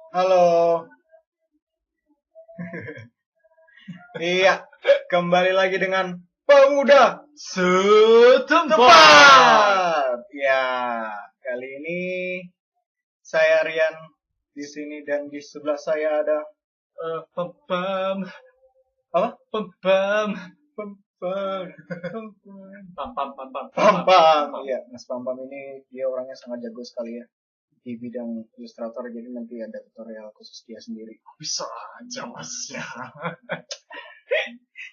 Halo. Iya, kembali lagi dengan Pemuda Setempat. Ya, kali ini saya Rian di sini dan di sebelah saya ada Pam apa? pam pam Pem pem pam pam pam pam Pam. Iya, Mas Pam ini dia orangnya sangat jago sekali ya di bidang ilustrator, jadi nanti ada tutorial khusus dia sendiri. bisa aja mas ya.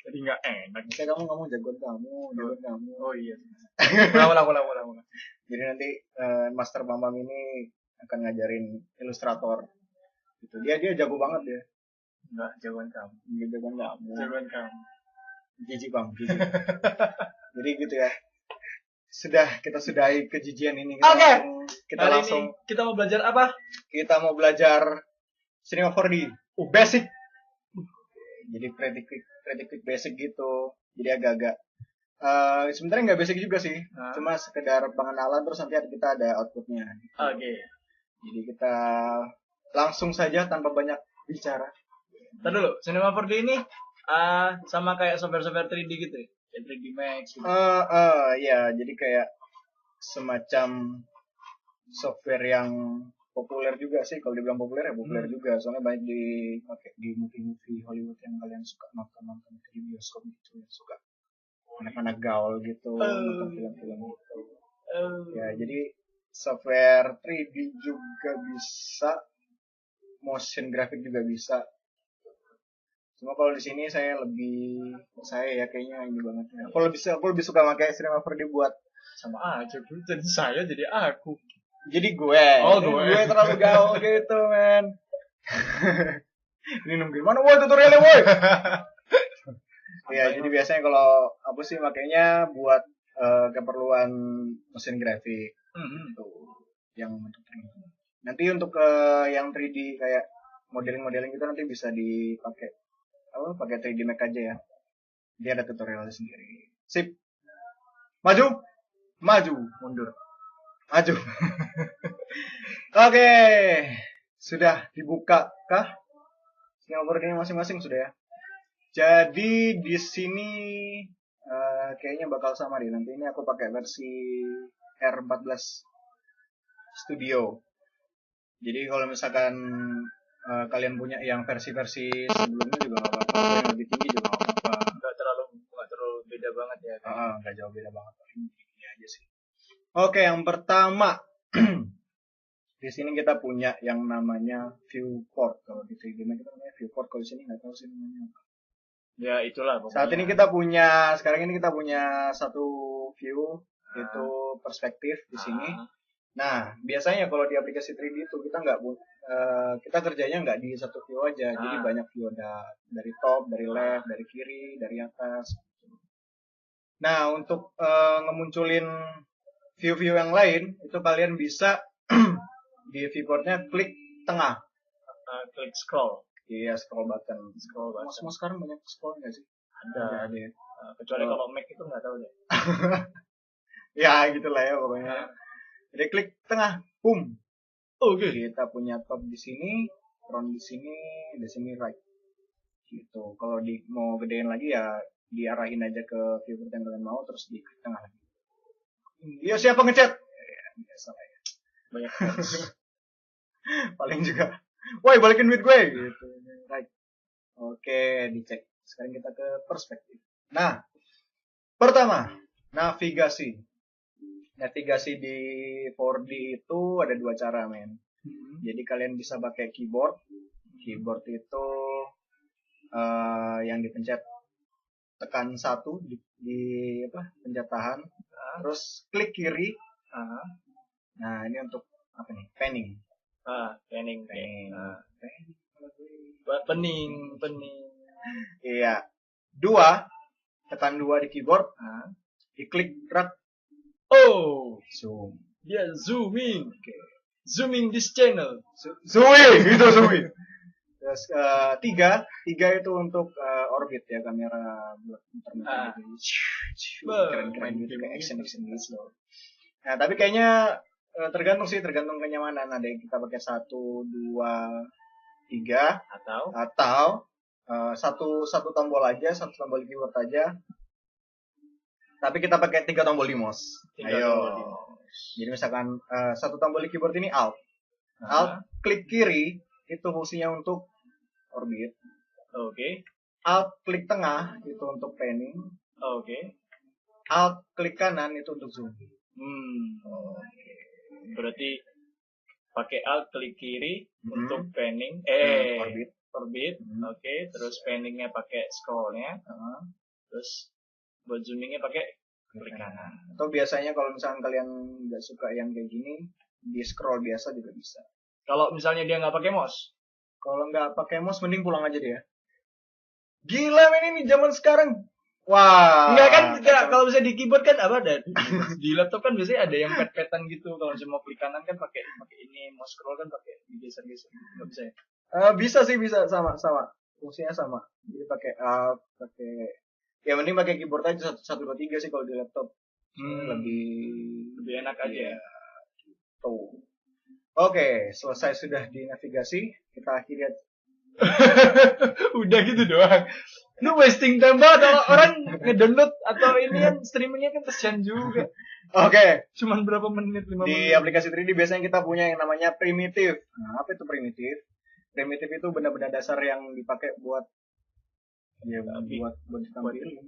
Jadi nggak enak. Misalnya kamu jagoan kamu. Oh iya. Ulang. Jadi nanti Master Bambang ini akan ngajarin ilustrator gitu. Dia jago banget ya. Nggak jagoan kamu. Dia jagoan kamu. Jagoan kamu. Jijik Bang, jijik. Jadi gitu ya. Kita sudahi kejijian ini. Oke. Kita Kali langsung ini kita mau belajar apa? kita mau belajar Cinema 4D. Basic. Jadi predictive basic gitu. Jadi agak-agak sebenarnya nggak basic juga sih, cuma sekedar pengenalan terus nanti kita ada outputnya. Oke. Jadi kita langsung saja tanpa banyak bicara. Ntar dulu, Cinema 4D ini sama kayak software 3D gitu ya? Kayak 3D Max gitu. Ya, jadi kayak semacam software yang populer juga sih. Kalau dibilang populer ya populer juga, soalnya banyak dipakai di movie-movie Hollywood yang kalian suka nonton di bioskop gitu, suka anak-anak gaul gitu, nonton film-film gitu. Ya, jadi software 3D juga bisa, motion graphic juga bisa. Cuma kalau di sini saya ya kayaknya ini banget. Aku lebih suka pakai Cinema 4D buat sama aja gue. Jadi saya jadi aku. jadi gue. Oh, gue terlalu gaul gitu, men. Ini nungguin mana woi tutorialnya woi. Ya, jadi biasanya kalau aku sih makanya buat keperluan mesin grafik gitu, yang untuk 3D. Nanti untuk yang 3D kayak modeling gitu nanti bisa dipakai pakai 3D Max aja ya. Dia ada tutorialnya sendiri. Sip. Maju, mundur. Maju. Oke. Sudah dibuka kah? Snowboardnya masing-masing sudah ya. Jadi di sini kayaknya bakal sama deh. Nanti ini aku pakai versi R14 Studio. Jadi kalau misalkan kalian punya yang versi-versi sebelumnya juga nggak apa-apa, yang lebih tinggi juga nggak apa-apa. Nggak terlalu beda banget ya. Nggak jauh beda banget, ini aja sih. Oke, yang pertama di sini kita punya yang namanya viewport. Kalau di 3D Max kita namanya viewport, kalau di sini nggak tahu sih namanya apa. Ya itulah pokoknya. Sekarang ini kita punya satu view, itu perspektif di sini. Nah, biasanya kalau di aplikasi 3D itu kita kerjanya nggak di satu view aja, jadi banyak view, ada dari top, dari left, dari kiri, dari atas. Nah, untuk ngemunculin view-view yang lain, itu kalian bisa di viewportnya klik tengah. Klik scroll. Iya, scroll button. Semua sekarang banyak scroll nggak sih? Ada ya. Kecuali kalau Mac itu nggak tahu deh. Ya, gitulah ya pokoknya. Jadi klik tengah, boom. Oke. Kita punya top di sini, front di sini right. Gitu. Kalau mau gedein lagi ya diarahin aja ke viewport yang kalian mau, terus di klik tengah lagi. Iya, siapa ngechat? Ya, biasa lah ya. Banyak. Paling juga, woi balikin duit gue gitu. Right. Oke, dicek. Sekarang kita ke perspektif. Nah, pertama, navigasi di 4D itu ada dua cara, men. Jadi kalian bisa pakai keyboard itu yang dipencet, tekan 1 di pencet tahan, terus klik kiri. Nah, ini untuk apa nih? Panning. Pening. Iya. 2, tekan 2 di keyboard, diklik drag. Zoom. Dia zooming. Zooming this channel. Zooming. Terus 3 itu untuk orbit ya, kamera buat muter-muter gitu. Keren-keren gitu, kayak action gitu. Nah, tapi kayaknya tergantung kenyamanan. Ada yang kita pakai 1, 2, 3 atau satu tombol aja, satu tombol di keyboard aja. Tapi kita pakai 3 tombol di mouse. Jadi misalkan satu tombol di keyboard ini Alt. Klik kiri itu fungsinya untuk orbit. Alt klik tengah itu untuk panning. Alt klik kanan itu untuk zoom. Berarti pakai Alt klik kiri untuk panning, orbit. Terus panningnya pakai scrollnya, terus buat zoomingnya pakai klik kanan. Atau biasanya kalau misalkan kalian nggak suka yang kayak gini, di scroll biasa juga bisa. Kalau misalnya dia nggak pakai mouse? Kalau nggak pakai mouse, mending pulang aja dia. Gila men, ini zaman sekarang. Wah. Enggak kan, kalau bisa di keyboard kan apa ada di laptop kan biasanya ada yang pet-petan gitu. Kalau mau klik kanan kan pakai ini, mau scroll kan pakai digeser-geser. Enggak bisa ya? Bisa sih, bisa sama. Fungsinya sama. Jadi pakai ya mending pakai keyboard aja 1 2 3 sih kalau di laptop. Lebih enak aja. Tuh. Oke, selesai sudah di navigasi. Kita akhiri aja. Udah gitu doang. Lu wasting time banget kalau orang ngedownload atau ini kan streamingnya kan kesian juga. Oke. Cuman berapa menit, 5 menit. Di aplikasi 3D biasanya kita punya yang namanya primitif. Nah, apa itu primitif? Primitif itu benda-benda dasar yang dipakai buat ditampilin.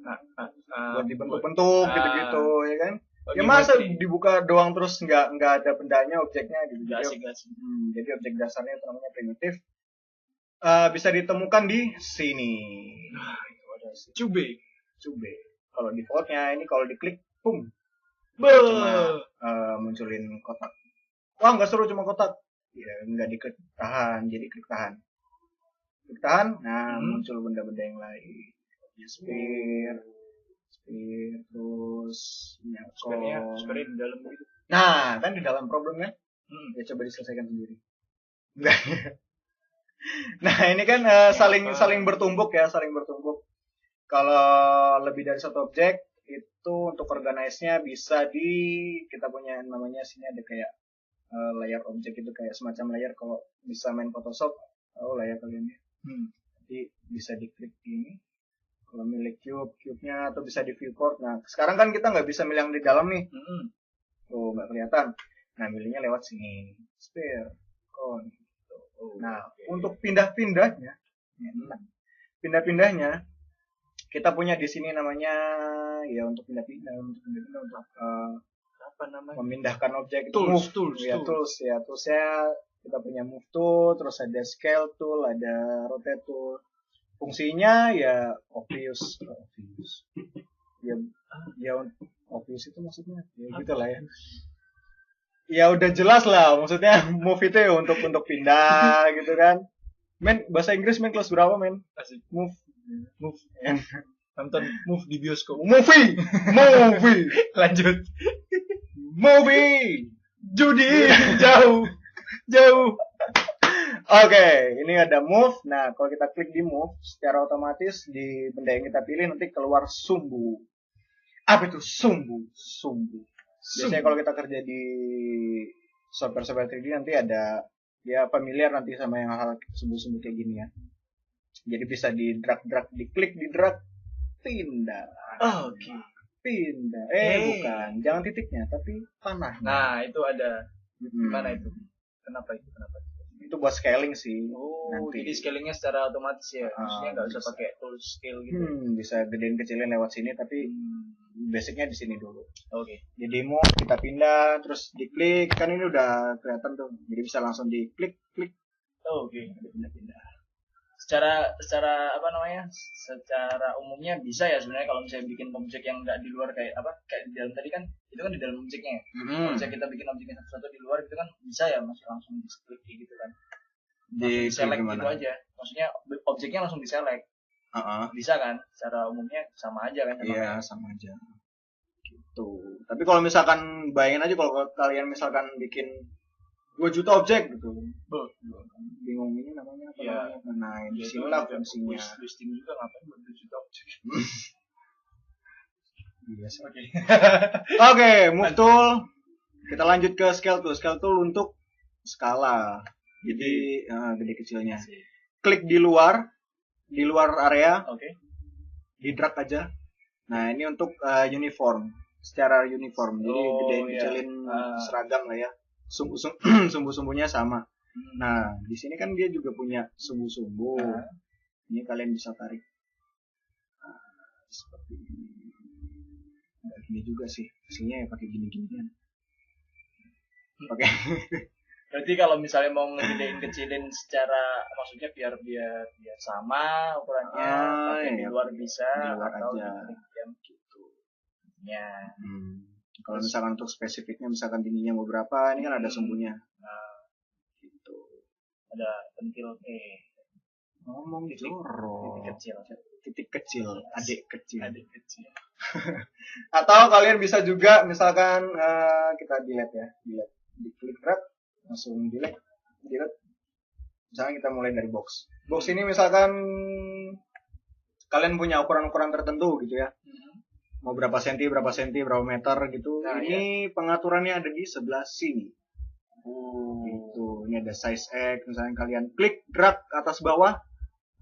Buat dibentuk-bentuk gitu-gitu, ya kan? Ya masa dibuka doang terus nggak ada bendanya, objeknya gitu. Jadi objek dasarnya itu namanya primitif. Bisa ditemukan di sini. Itu ada Cube. Kalau defaultnya ini kalau diklik, boom. Munculin kotak. Wah, nggak seru cuma kotak. Ya, nggak diklik tahan, jadi klik tahan. Nah, muncul benda-benda yang lain. Sphere, terus sphere di dalam gitu. Nah, kan di dalam problemnya. Ya coba diselesaikan sendiri. Enggak. Nah, ini kan saling bertumbuk ya, Kalau lebih dari satu objek itu untuk organize-nya bisa kita punya namanya sini ada kayak layer objek itu, kayak semacam layer kalau bisa main Photoshop, layer kalian ya. Jadi bisa diklik ini. Kalau milik cube-nya atau bisa di viewport. Nah, sekarang kan kita nggak bisa milih yang di dalam nih. Tuh, nggak kelihatan. Nah, milihnya lewat sini. Sphere, cone. Nah, untuk pindah-pindahnya, kita punya di sini namanya untuk pindah-pindah untuk apa namanya? Memindahkan objek. Tools. Toolsnya kita punya move tool, terus ada scale tool, ada rotate tool. Fungsinya ya obvious. Ya obvious itu maksudnya ya gitulah ya. Ya udah jelas lah, maksudnya move itu ya untuk pindah gitu kan. Men, bahasa Inggris men kelas berapa men? Asik. Move. Nonton Move di bioskop. Movie. Lanjut. Movie. Judi jauh. Oke, ini ada move. Nah, kalau kita klik di move, secara otomatis di benda yang kita pilih nanti keluar sumbu. Apa itu sumbu? Biasanya kalau kita kerja di software 3D nanti ada familiar nanti sama yang hal sumbu-sumbu kayak gini ya. Jadi bisa di drag, diklik, di drag, pindah. Oke. Pindah. Bukan, jangan titiknya, tapi panahnya. Nah, itu ada. Gimana itu? Kenapa itu? Itu buat scaling sih. Nanti. Jadi scalingnya secara otomatis ya. Maksudnya nggak usah pakai tool scale gitu. Bisa gedein kecilin lewat sini, tapi basicnya di sini dulu. Oke. Jadi mau kita pindah, terus diklik, kan ini udah kelihatan tuh. Jadi bisa langsung diklik. Oke. Pindah. Secara apa namanya? Secara umumnya bisa ya sebenarnya kalau misalnya bikin objek yang nggak di luar kayak di dalam tadi kan itu kan di dalam objeknya. Kalau misalnya kita bikin objeknya satu-satu di luar itu kan bisa ya masih langsung di-klik gitu kan. Di select gitu aja. Maksudnya objeknya langsung di-select. Bisa kan? Secara umumnya sama aja kan? Iya, sama aja. Gitu. Tapi kalau misalkan bayangin aja kalau kalian misalkan bikin 2 juta objek gitu. Bingung ini namanya apa namanya? Nah, di sini lah fungsinya. Listing juga ngapain 2 juta objek. Iya sih. Oke, move tool. Kita lanjut ke scale tool. Scale tool untuk skala. Jadi gede kecilnya. Klik di luar area, Oke. di drag aja. Nah, ini untuk uniform, secara uniform. Jadi gedein kecilin seragam lah ya. Sumbu-sumbunya sama. Nah, di sini kan dia juga punya sumbu-sumbu. Ini kalian bisa tarik. Seperti ini. Nggak gini juga sih. Hasilnya ya pakai gini-ginian. Oke. Berarti kalau misalnya mau ngegedein kecilin secara maksudnya biar sama ukurannya, pakai di luar bisa di luar atau aja. di gitu. Ya. Kalau misalkan untuk spesifiknya misalkan tingginya mau berapa, ini kan ada sumbunya. Nah, gitu. ada pentil Ngomong jorok. Titik kecil, adik kecil. Atau kalian bisa juga misalkan kita delete ya, di klik drag langsung delete. Misalnya kita mulai dari box ini misalkan kalian punya ukuran-ukuran tertentu gitu ya, mau berapa senti berapa meter gitu. Nah, ini pengaturannya ada di sebelah sini. Gitu. Ini ada size X, misalnya kalian klik drag atas bawah,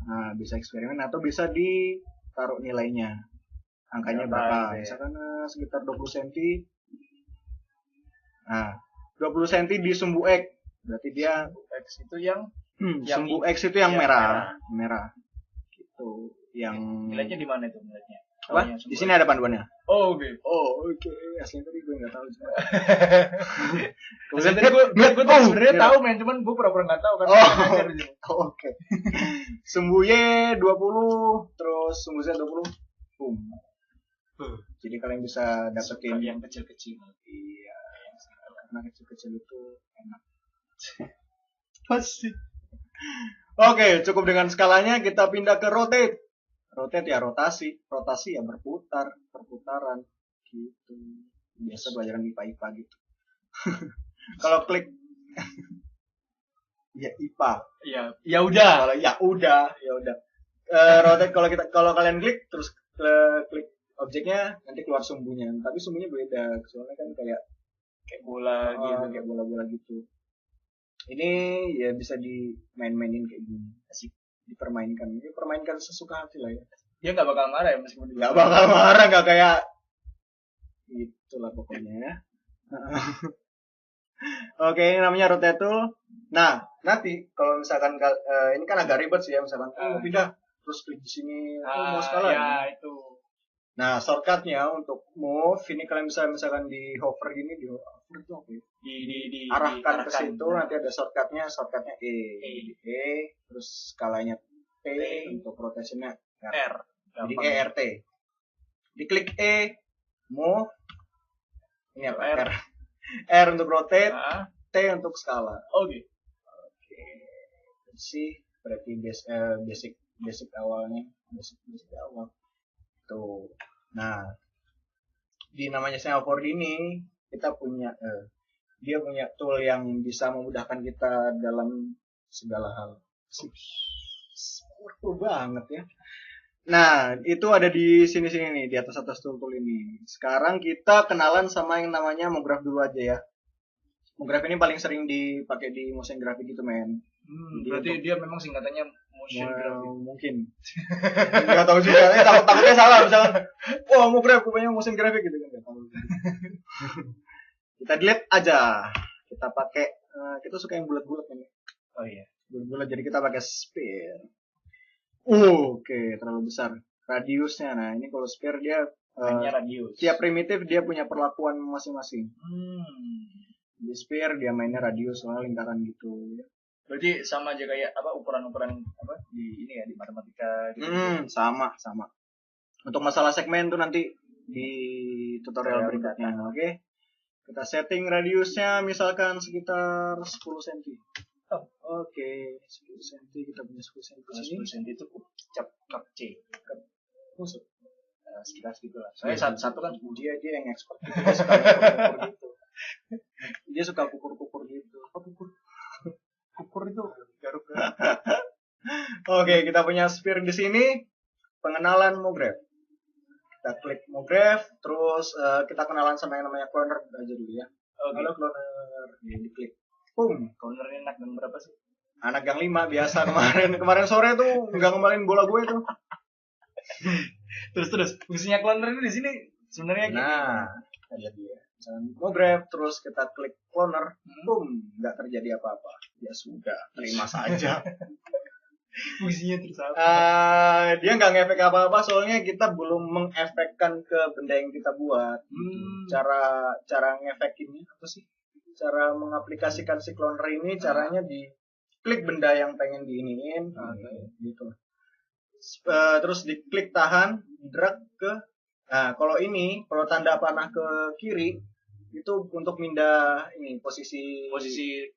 nah bisa eksperimen atau bisa ditaruh nilainya, angkanya berapa, misalkan sekitar 20 cm. Nah, 20 cm di sumbu X, berarti dia X itu yang sumbu X itu yang merah. Gitu. Yang nilainya di mana itu nilainya? Apa? Di sini ada panduannya. Oh, oke. Aslinya tadi gue nggak tahu. Kemudian tadi gue sebenarnya tahu men, cuman gue pura-pura nggak tahu kan. Oke. Sumbu Y 20, terus sumbu Z 20. Jadi kalian bisa dapetin yang kecil-kecil. Iya. Karena kecil-kecil itu enak. Pasti. Oke, cukup dengan skalanya, kita pindah ke rotate. Rotate ya rotasi ya perputaran gitu. Biasa pelajaran IPA gitu. Kalau klik ya IPA. Ya udah. Kalau ya udah. Rotate kalau kalian klik terus klik objeknya nanti keluar sumbunya. Tapi sumbunya beda. Soalnya kan kayak bola gitu, kayak bola-bola gitu. Ini ya bisa dimainin kayak gini. Asik. Dipermainkan sesuka hati lah ya. Dia nggak bakal marah ya meskipun nggak bakal marah, nggak kayak itulah pokoknya ya. Oke, ini namanya rotate tool. Nah, nanti kalau misalkan ini kan agak ribet sih ya, misalkan pindah terus klik di sini, mau skala ya itu. Nah, shortcutnya untuk move ini kalian bisa misalkan di hover gini, di hover itu apa ya? Arahkan ke situ, nanti ada shortcutnya E, terus skalanya T, untuk rotationnya R. Jadi ERT. Diklik E, move, ini apa? R untuk rotate, T untuk skala. Oke. Sih, berarti basic awalnya, basic awal. Tuh. Nah, di namanya Snowboard ini kita punya dia punya tool yang bisa memudahkan kita dalam segala hal. Powerful banget ya. Nah, itu ada di sini nih, di atas tool ini. Sekarang kita kenalan sama yang namanya MoGraph dulu aja ya. MoGraph ini paling sering dipakai di motion graphic gitu, men. Berarti dia memang singkatannya motion graphic. Mungkin. Enggak tahu juga. Takutnya salah misalkan. Oh, MoGraph punya motion graphic gitu kan, enggak tahu. Kita delete aja. Kita pakai kita suka yang bulat-bulat ini. Oh iya. Bulat-bulat, jadi kita pakai sphere. Oke, terlalu besar radiusnya. Nah, ini kalau sphere dia radius. Tiap primitif dia punya perlakuan masing-masing. Di sphere dia mainnya radius, soalnya lingkaran gitu ya. Berarti sama aja kayak ukuran-ukuran di ini ya, di matematika gitu. Sama. Untuk masalah segmen tuh nanti di tutorial berikutnya. Oke. Kita setting radiusnya misalkan sekitar 10 cm. Oke, 10 cm, kita punya 10 cm di sini. 10 cm itu cap C. Maksud? Sekitar segitu lah. Soalnya satu kan dia yang expert. Dia suka kukur gitu. Dia suka kukur gitu. Kukur itu garuk. Oke, kita punya sphere di sini. Pengenalan MoGraph. Kita klik MoGraph, terus kita kenalan sama yang namanya cloner aja dulu ya. Halo cloner. Diklik. Cloner enak dan berapa sih? Anak gang 5 biasa kemarin sore tuh nggak ngembalin bola gue tuh. Terus fungsinya cloner ini di sini sebenarnya gini. Nah, ada dia. Misalnya mau grab terus kita klik cloner, boom, nggak terjadi apa-apa. Ya sudah, terima saja. Fungsinya terus apa? Dia nggak ngefek apa-apa soalnya kita belum mengefekkan ke benda yang kita buat. Cara ngefekinnya apa sih? Cara mengaplikasikan si cloner ini caranya di klik benda yang pengen diiniin, gitu. Terus diklik tahan, drag ke. Nah, kalau tanda panah ke kiri itu untuk pindah ini posisi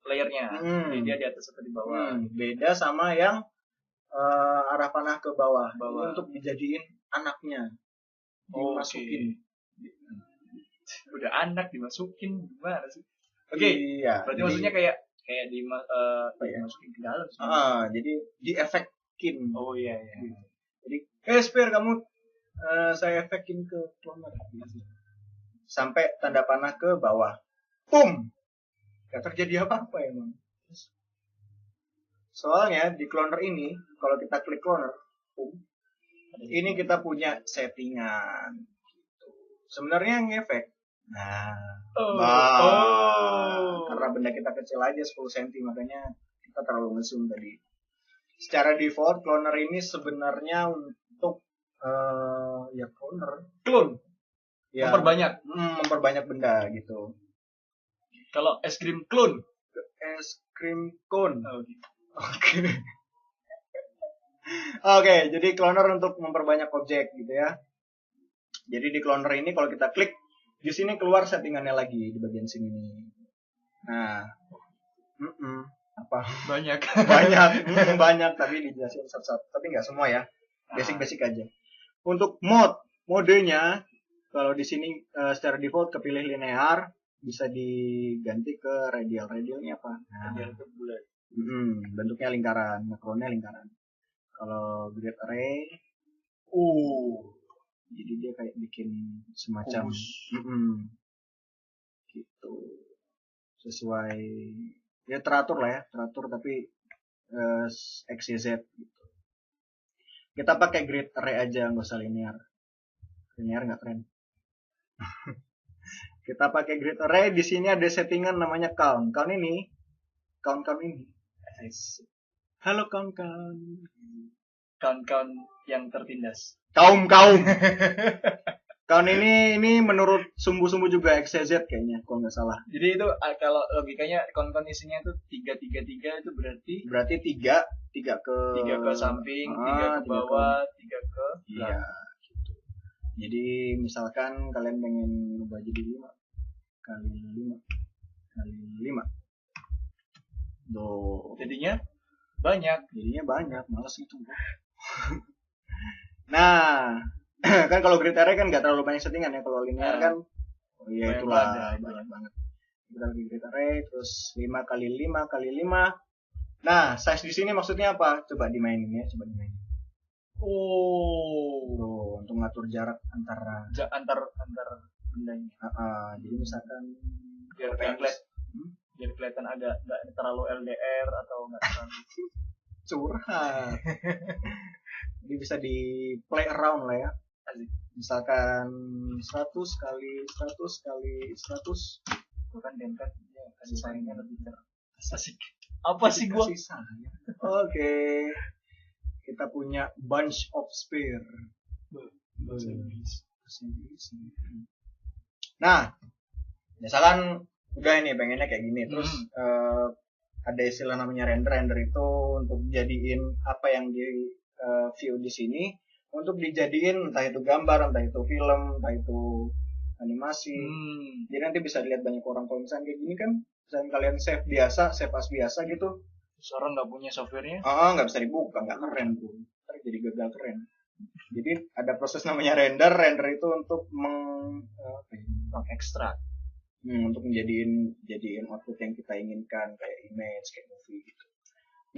layernya. Jadi dia di atas atau di bawah. Beda sama yang arah panah ke bawah. Ini untuk dijadiin anaknya. Dimasukin. Udah anak dimasukin gimana sih? Oke. Iya. Berarti maksudnya kayak dimasukin ke dalam. Jadi diefekin. Oh iya. Jadi, Spare kamu saya efekin ke cloner sampai tanda panah ke bawah. Boom. Gak terjadi apa-apa emang. Soalnya di cloner ini kalau kita klik cloner, boom, ini kita punya settingan. Sebenarnya ngefek. Karena benda kita kecil aja 10 cm makanya kita terlalu ngezoom tadi. Secara default cloner ini sebenarnya untuk clone. Ya, memperbanyak benda gitu. Kalau es krim clone, cone. Oke, jadi cloner untuk memperbanyak objek gitu ya. Jadi di cloner ini kalau kita klik di sini keluar settingannya lagi di bagian sini. Nah, apa? Banyak, tapi dijelasin satu-satu. Tapi nggak semua ya, basic aja. Untuk modenya, kalau di sini secara default kepilih linear, bisa diganti ke radial. Radialnya apa? Radial itu bulat. Bentuknya lingkaran, makronya lingkaran. Kalau grid array, jadi dia kayak bikin semacam gitu, sesuai ya teratur tapi x y z gitu. Kita pakai grid array aja, nggak usah linear nggak keren. Kita pakai grid array. Di sini ada settingan namanya count ini. Halo count yang tertindas. Kaum. Count ini menurut sumbu-sumbu juga XYZ kayaknya, kalau nggak salah. Jadi itu kalau logikanya count isinya itu 3 itu berarti 3 ke samping, 3 ke bawah, 3 ke belakang. Iya, gitu. Jadi misalkan kalian pengen ubah jadi 5 kali 5. Jadinya banyak, males itu. Nah, kan kalau grid array kan nggak terlalu banyak settingan ya. Kalau linear kan, itulah banyak banget. Kita lagi grid array, terus 5 kali 5 kali 5. Nah, size di sini maksudnya apa? Coba dimainin. Untuk ngatur jarak antar bendanya. Jadi misalkan biar kelihatan agak nggak terlalu LDR atau nggak terlalu curhat. Jadi bisa di play around lah ya. Misalkan 100 kali 100 kali 100, bukan dempet ya, kasih sayangnya lebih asik. Apa sih gua? Oke. Kita punya bunch of spare. Nah, misalkan udah ini pengennya kayak gini, terus ada istilah namanya render itu untuk jadiin apa yang di view di sini untuk dijadiin entah itu gambar, entah itu film, entah itu animasi. Jadi nanti bisa dilihat banyak orang. Kalau misalnya kayak gini kan, misalnya kalian save as biasa gitu, seorang nggak punya softwarenya, nggak bisa dibuka, nggak keren tuh, jadi gagal keren. Jadi ada proses namanya render itu untuk mengekstrak, untuk jadiin output yang kita inginkan, kayak image, kayak movie gitu.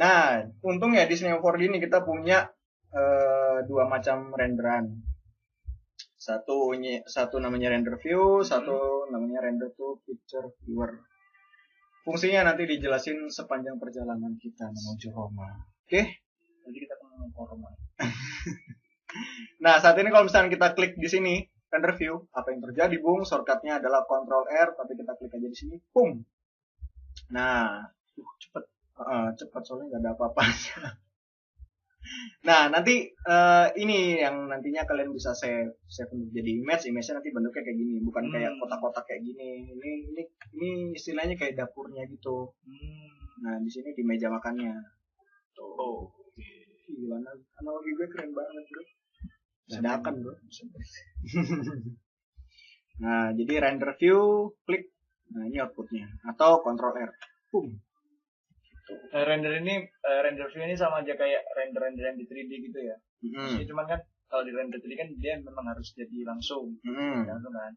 Nah, untungnya di Neo 4D ini kita punya 2 macam renderan. Satu namanya render view, satu namanya render to picture viewer. Fungsinya nanti dijelasin sepanjang perjalanan kita menuju Roma. Oke? Jadi kita ngomong Roma. Nah, saat ini kalau misalnya kita klik di sini, render view, apa yang terjadi, Bung? Shortcutnya adalah Ctrl R, tapi kita klik aja di sini, boom. Nah, cepet. Cepet soalnya nggak ada apa-apanya. Nah, nanti ini yang nantinya kalian bisa save untuk jadi image-nya nanti bentuknya kayak gini, bukan kayak kotak-kotak kayak gini. Ini istilahnya kayak dapurnya gitu. Nah, di sini di meja makannya. Tuh. Gimana? Analogi gue keren banget, bro. Dadakan, bro. Nah, jadi render view, klik. Nah, ini outputnya. Atau Ctrl R. Boom. Render view ini sama aja kayak render yang di 3D gitu ya. Maksudnya cuman kan kalau di render 3D kan dia memang harus jadi langsung. Langsung kan.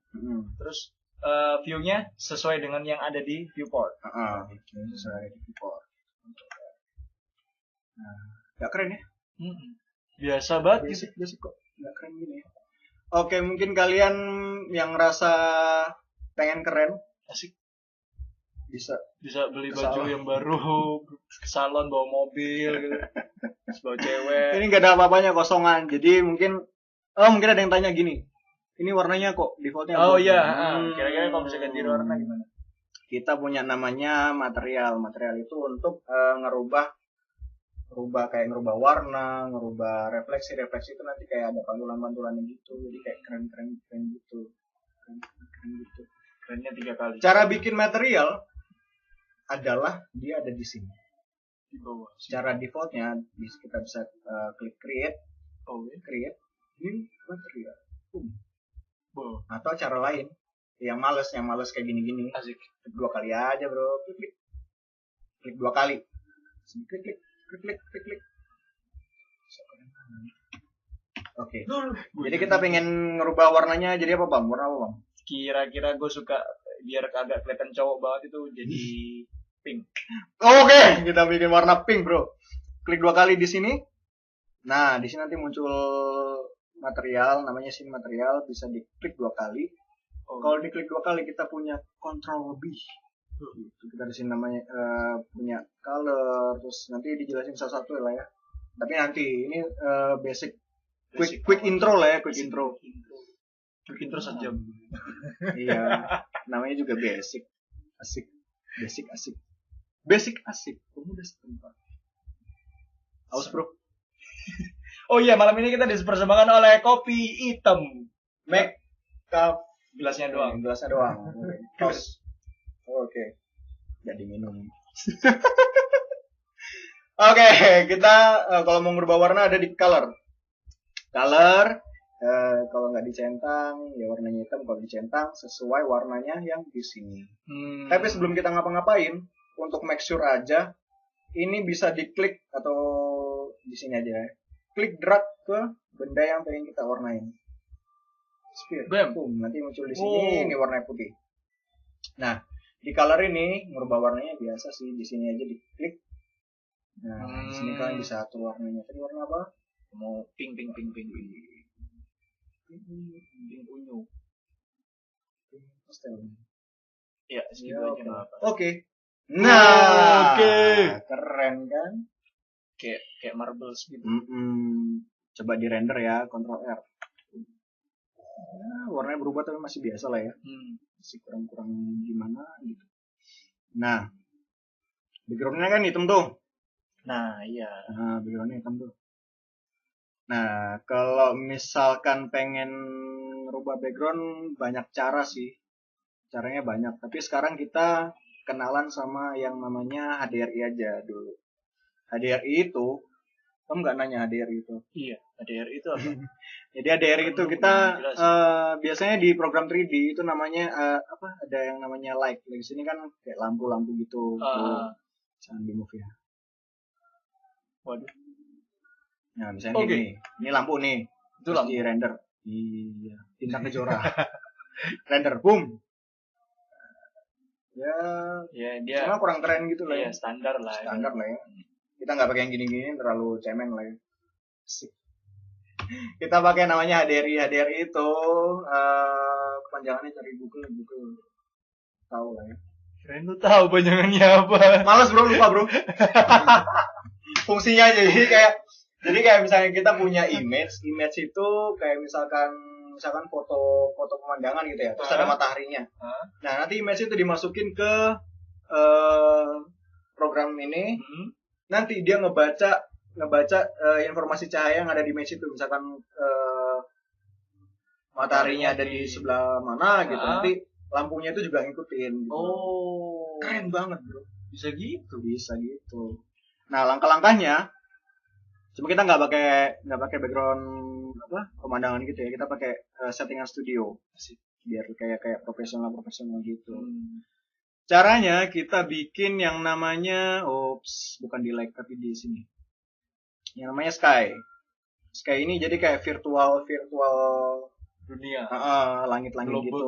Terus view-nya sesuai dengan yang ada di viewport. Sesuai di viewport. Nah, gak keren ya? Biasa banget. Basic kok. Gak keren gini ya. Oke, mungkin kalian yang ngerasa pengen keren, asik. Bisa beli baju yang baru, ke salon bawa mobil gitu. Bawa cewek. Ini nggak ada apa-apanya, kosongan. Jadi mungkin ada yang tanya gini. Ini warnanya kok defaultnya? Oh iya, kira-kira kalau bisa ganti warna gimana? Kita punya namanya material. Material itu untuk ngerubah warna, ngerubah refleksi itu nanti kayak ada pantulan-pantulan gitu. Jadi kayak keren gitu. Keren gitu. Kerennya 3 kali. Cara bikin material adalah dia ada di sini. Di bawah. Secara defaultnya kita bisa klik create, create new material. Atau cara lain yang males kayak gini. Asik. Klik 2 kali aja, bro. Klik 2 kali. Klik. Oke. Jadi kita pengen ngerubah warnanya jadi apa, Bang? Warna apa, Bang? Kira-kira gue suka biar agak kelihatan cowok banget itu jadi pink. Oke, kita bikin warna pink, bro. Klik 2 kali di sini. Nah, di sini nanti muncul material, namanya sini material, bisa diklik 2 kali. Kalau diklik 2 kali kita punya kontrol lebih. Kita di sini namanya punya color, terus nanti dijelasin satu-satu lah ya. Tapi nanti ini basic quick intro lah ya, quick intro. Quick intro sejam. Iya, namanya juga basic. Basic asik. Pemuda setempat. Aus, bro. Oh iya, malam ini kita dipersembahkan oleh kopi hitam. Make cup gelasnya doang. Oke. Jadi minum. Oke, kita kalau mau merubah warna ada di color. Kalau nggak dicentang ya warnanya hitam, kalau dicentang sesuai warnanya yang di sini. Tapi sebelum kita ngapa-ngapain, untuk make sure aja ini bisa diklik atau di sini aja. Klik drag ke benda yang pengen kita warnain. Nanti muncul di sini, ini warna putih. Nah, di color ini merubah warnanya biasa sih, di sini aja diklik. Nah, di sini kalian bisa atur warnanya. Tadi warna apa? Mau pink unyu. Pastel. Ya, segitu aja enggak apa. Oke. Nah, oke. Keren kan? Kayak marbles gitu. Coba di render ya, Ctrl R. Nah, warnanya berubah tapi masih biasa lah ya. Masih kurang gimana gitu. Nah, backgroundnya kan hitam tuh. Nah, iya. Backgroundnya hitam tuh. Nah, kalau misalkan pengen rubah background banyak cara sih. Caranya banyak, tapi sekarang kita kenalan sama yang namanya HDRI aja dulu. HDRI itu, kamu nggak nanya HDRI itu? Iya, HDRI itu apa? Jadi HDRI itu kita biasanya di program 3D itu namanya ada yang namanya light. Di sini kan kayak lampu-lampu gitu. Jangan di move ya. Waduh. Nah, misalnya gini. Ini lampu nih. Itu lampu. Di render. Iya, bintang kejora. Render, boom. Ya, dia cuma kurang keren gitu lah. Iya, standar lah ya. Kita nggak pakai yang gini-gini, terlalu cemen lah ya. Kita pakai namanya HDRI. HDRI itu kepanjangannya cari Google tahu lah ya. Keren lu tahu panjangannya apa. Males bro, lupa bro. Fungsinya aja jadi kayak misalnya kita punya image itu kayak misalkan foto pemandangan gitu ya, terus ada mataharinya. Nah nanti image itu dimasukin ke program ini, nanti dia ngebaca informasi cahaya yang ada di image itu, misalkan mataharinya ada di sebelah mana gitu, nanti lampunya itu juga ngikutin gitu. Oh, keren banget bro. Bisa gitu. Nah langkah-langkahnya, cuma kita nggak pakai background pemandangan gitu ya, kita pakai settingan studio biar kayak profesional gitu. Caranya kita bikin yang namanya bukan di like tapi di sini, yang namanya sky ini jadi kayak virtual dunia, langit-langit gitu.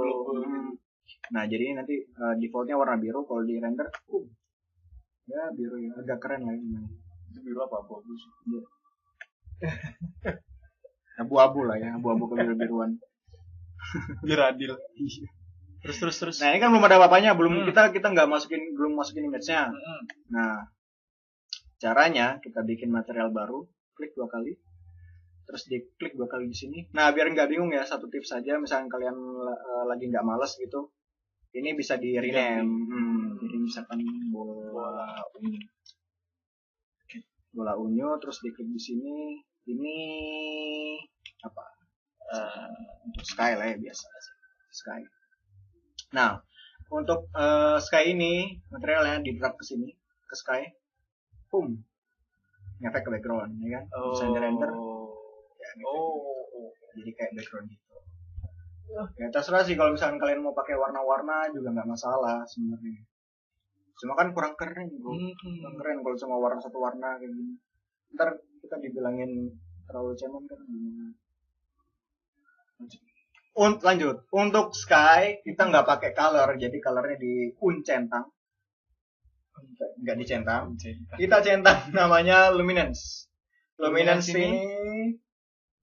Nah jadi nanti defaultnya warna biru, kalau di render ya biru ya, agak keren lah ini. Itu biru apa abu-abu sih? Ya. Abu-abu lah ya, abu-abu kebiru-biruan. Biar adil. Terus. Nah ini kan belum ada apa-apanya, kita nggak masukin image-nya. Nah caranya kita bikin material baru, klik 2 kali, terus diklik 2 kali di sini. Nah biar nggak bingung ya, satu tips saja, misalnya kalian lagi nggak males gitu, ini bisa di rename. Jadi misalkan bola unyu, terus diklik di sini, ini apa? Untuk sky lah ya, biasa sky. Nah untuk sky ini materialnya di drag ke sini, ke sky, ngefek ke background ya kan, bisa di render ya, jadi kayak background gitu. Ya terserah sih, kalau misalkan kalian mau pakai warna-warna juga nggak masalah sebenarnya, cuma kan kurang keren bro. Kurang keren kalau cuma satu warna kayak gini, ntar kita dibilangin terlalu cemen kan. Lanjut, untuk sky kita nggak pakai color, jadi colornya diuncentang, nggak dicentang, kita centang, namanya luminance. Luminance ini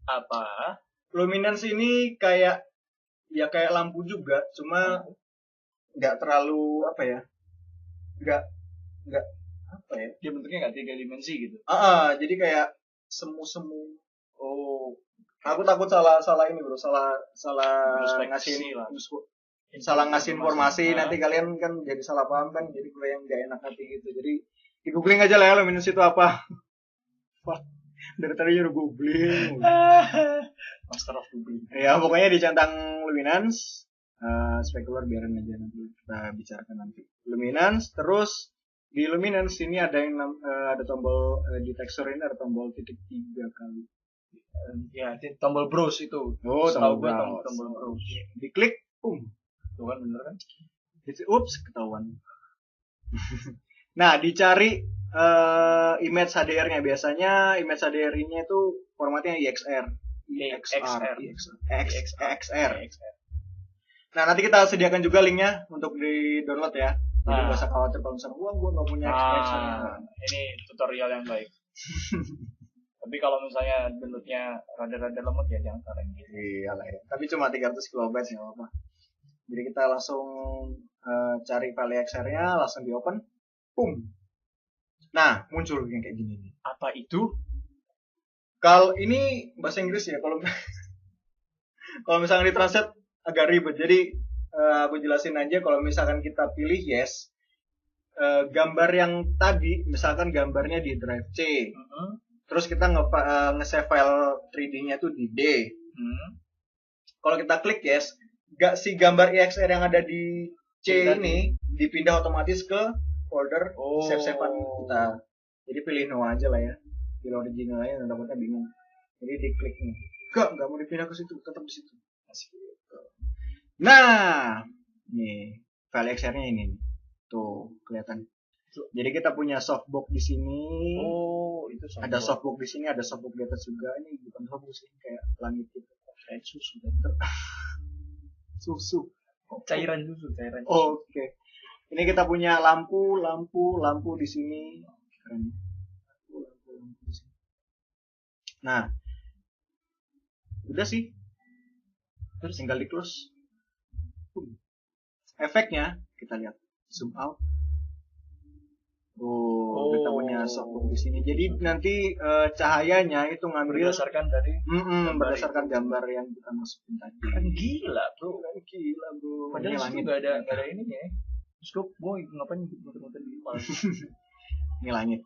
apa? Luminance ini kayak lampu juga, cuma nggak terlalu nggak dia bentuknya nggak 3 dimensi gitu. Jadi kayak semu. Aku takut salah ini bro, salah ngasih informasi. Nanti kalian kan jadi salah paham kan, jadi gue yang gak enak hati gitu. Jadi di googling aja lah ya luminance itu apa. Dari tadi udah googling. Master of googling. Ya pokoknya dicentang luminance, specular biarin aja, nanti kita bicarakan nanti. Luminance, terus di luminance ini ada yang ada tombol di tekstur ini ada tombol titik 3 kali. Ya, tombol browse itu. Tombol browse. Diklik, Tuh kan bener kan? Ketahuan. Nah, dicari image HDR-nya. Biasanya image HDR-nya itu formatnya EXR. Nah, nanti kita sediakan juga linknya untuk di-download ya. Jadi nggak usah khawatir kalau misalnya gue nggak punya EXR. Ini tutorial yang baik. Tapi kalau misalnya downloadnya rada-rada lemot ya jangan saran gitu. Iyalah ya. Tapi cuma 300 KB nggak apa-apa. Jadi kita langsung cari file EXR-nya, langsung di open, Nah, muncul yang kayak gini nih. Apa itu? Kalau ini bahasa Inggris ya, kalau misalnya ditranslate agak ribet. Jadi aku jelasin aja, kalau misalkan kita pilih yes, gambar yang tadi, misalkan gambarnya di drive C, terus kita nge-save file 3D-nya tuh di D. Kalau kita klik yes, si gambar EXR yang ada di C ini dipindah otomatis ke folder save-savean kita. Jadi pilih no aja lah ya, pilih original aja, takutnya bingung. Jadi diklik nih, nggak mau dipindah ke situ, tetap di situ. Nah, nih file EXR-nya ini, tuh kelihatan. Jadi kita punya softbox di sini. Itu softbox. Ada softbox di sini, ada softbox di atas juga. Ini bukan softbox sih, kayak langit gitu, kayak susu. Susu. Cairan susu. Oke. Ini kita punya lampu di sini. Keren. Lampu di sini. Nah, udah sih. Terus tinggal di close. Efeknya kita lihat. zoom out. Kita punya softbox di sini. Jadi nanti cahayanya itu ngambil berdasarkan dari berdasarkan gambar yang kita masukin tadi. kan gila bro. Ini Padahal itu langit. nggak ada ininya ya. Terus gue ngapain muter-muter di kepala. Ini langit.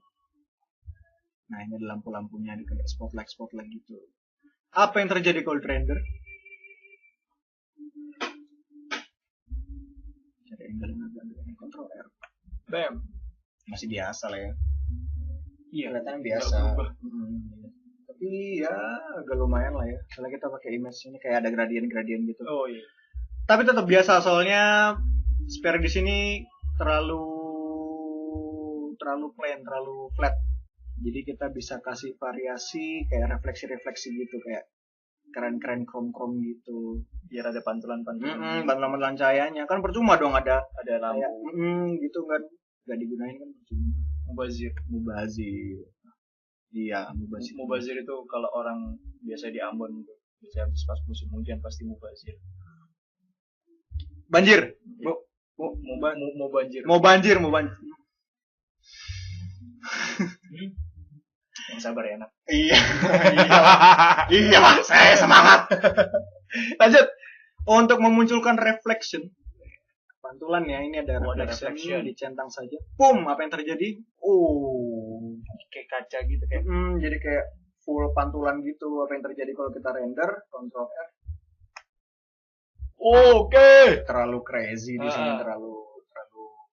Nah ini ada lampu-lampunya, ada kayak spotlight gitu. Apa yang terjadi kalau di render? Cari angle yang agak Ctrl R. Bam. Masih biasa lah ya. Iya. Kelihatan biasa. Tapi ya agak lumayan lah ya. Soalnya kita pakai image ini kayak ada gradien gitu. Oh iya. Tapi tetap biasa soalnya sphere di sini terlalu plain, terlalu flat. Jadi kita bisa kasih variasi kayak refleksi gitu, kayak keren krom gitu. Biar ada pantulan-pantulan. Pantulan cahayanya kan percuma dong ada lampu. Kayak, gitu kan nggak digunain kan percuma. Mubazir. Iya, Mubazir itu kalau orang biasa di Ambon itu biasanya pas musim hujan pasti mubazir. Banjir. Mau banjir. Yang sabar ya nak. Iya. Iya, saya semangat. Lanjut. Untuk memunculkan reflection. Pantulan ya, ini ada reflection, dicentang saja. Apa yang terjadi? Kayak kaca gitu kayak. Jadi kayak full pantulan gitu. Apa yang terjadi kalau kita render? Ctrl R. Oke. Terlalu crazy di sini, terlalu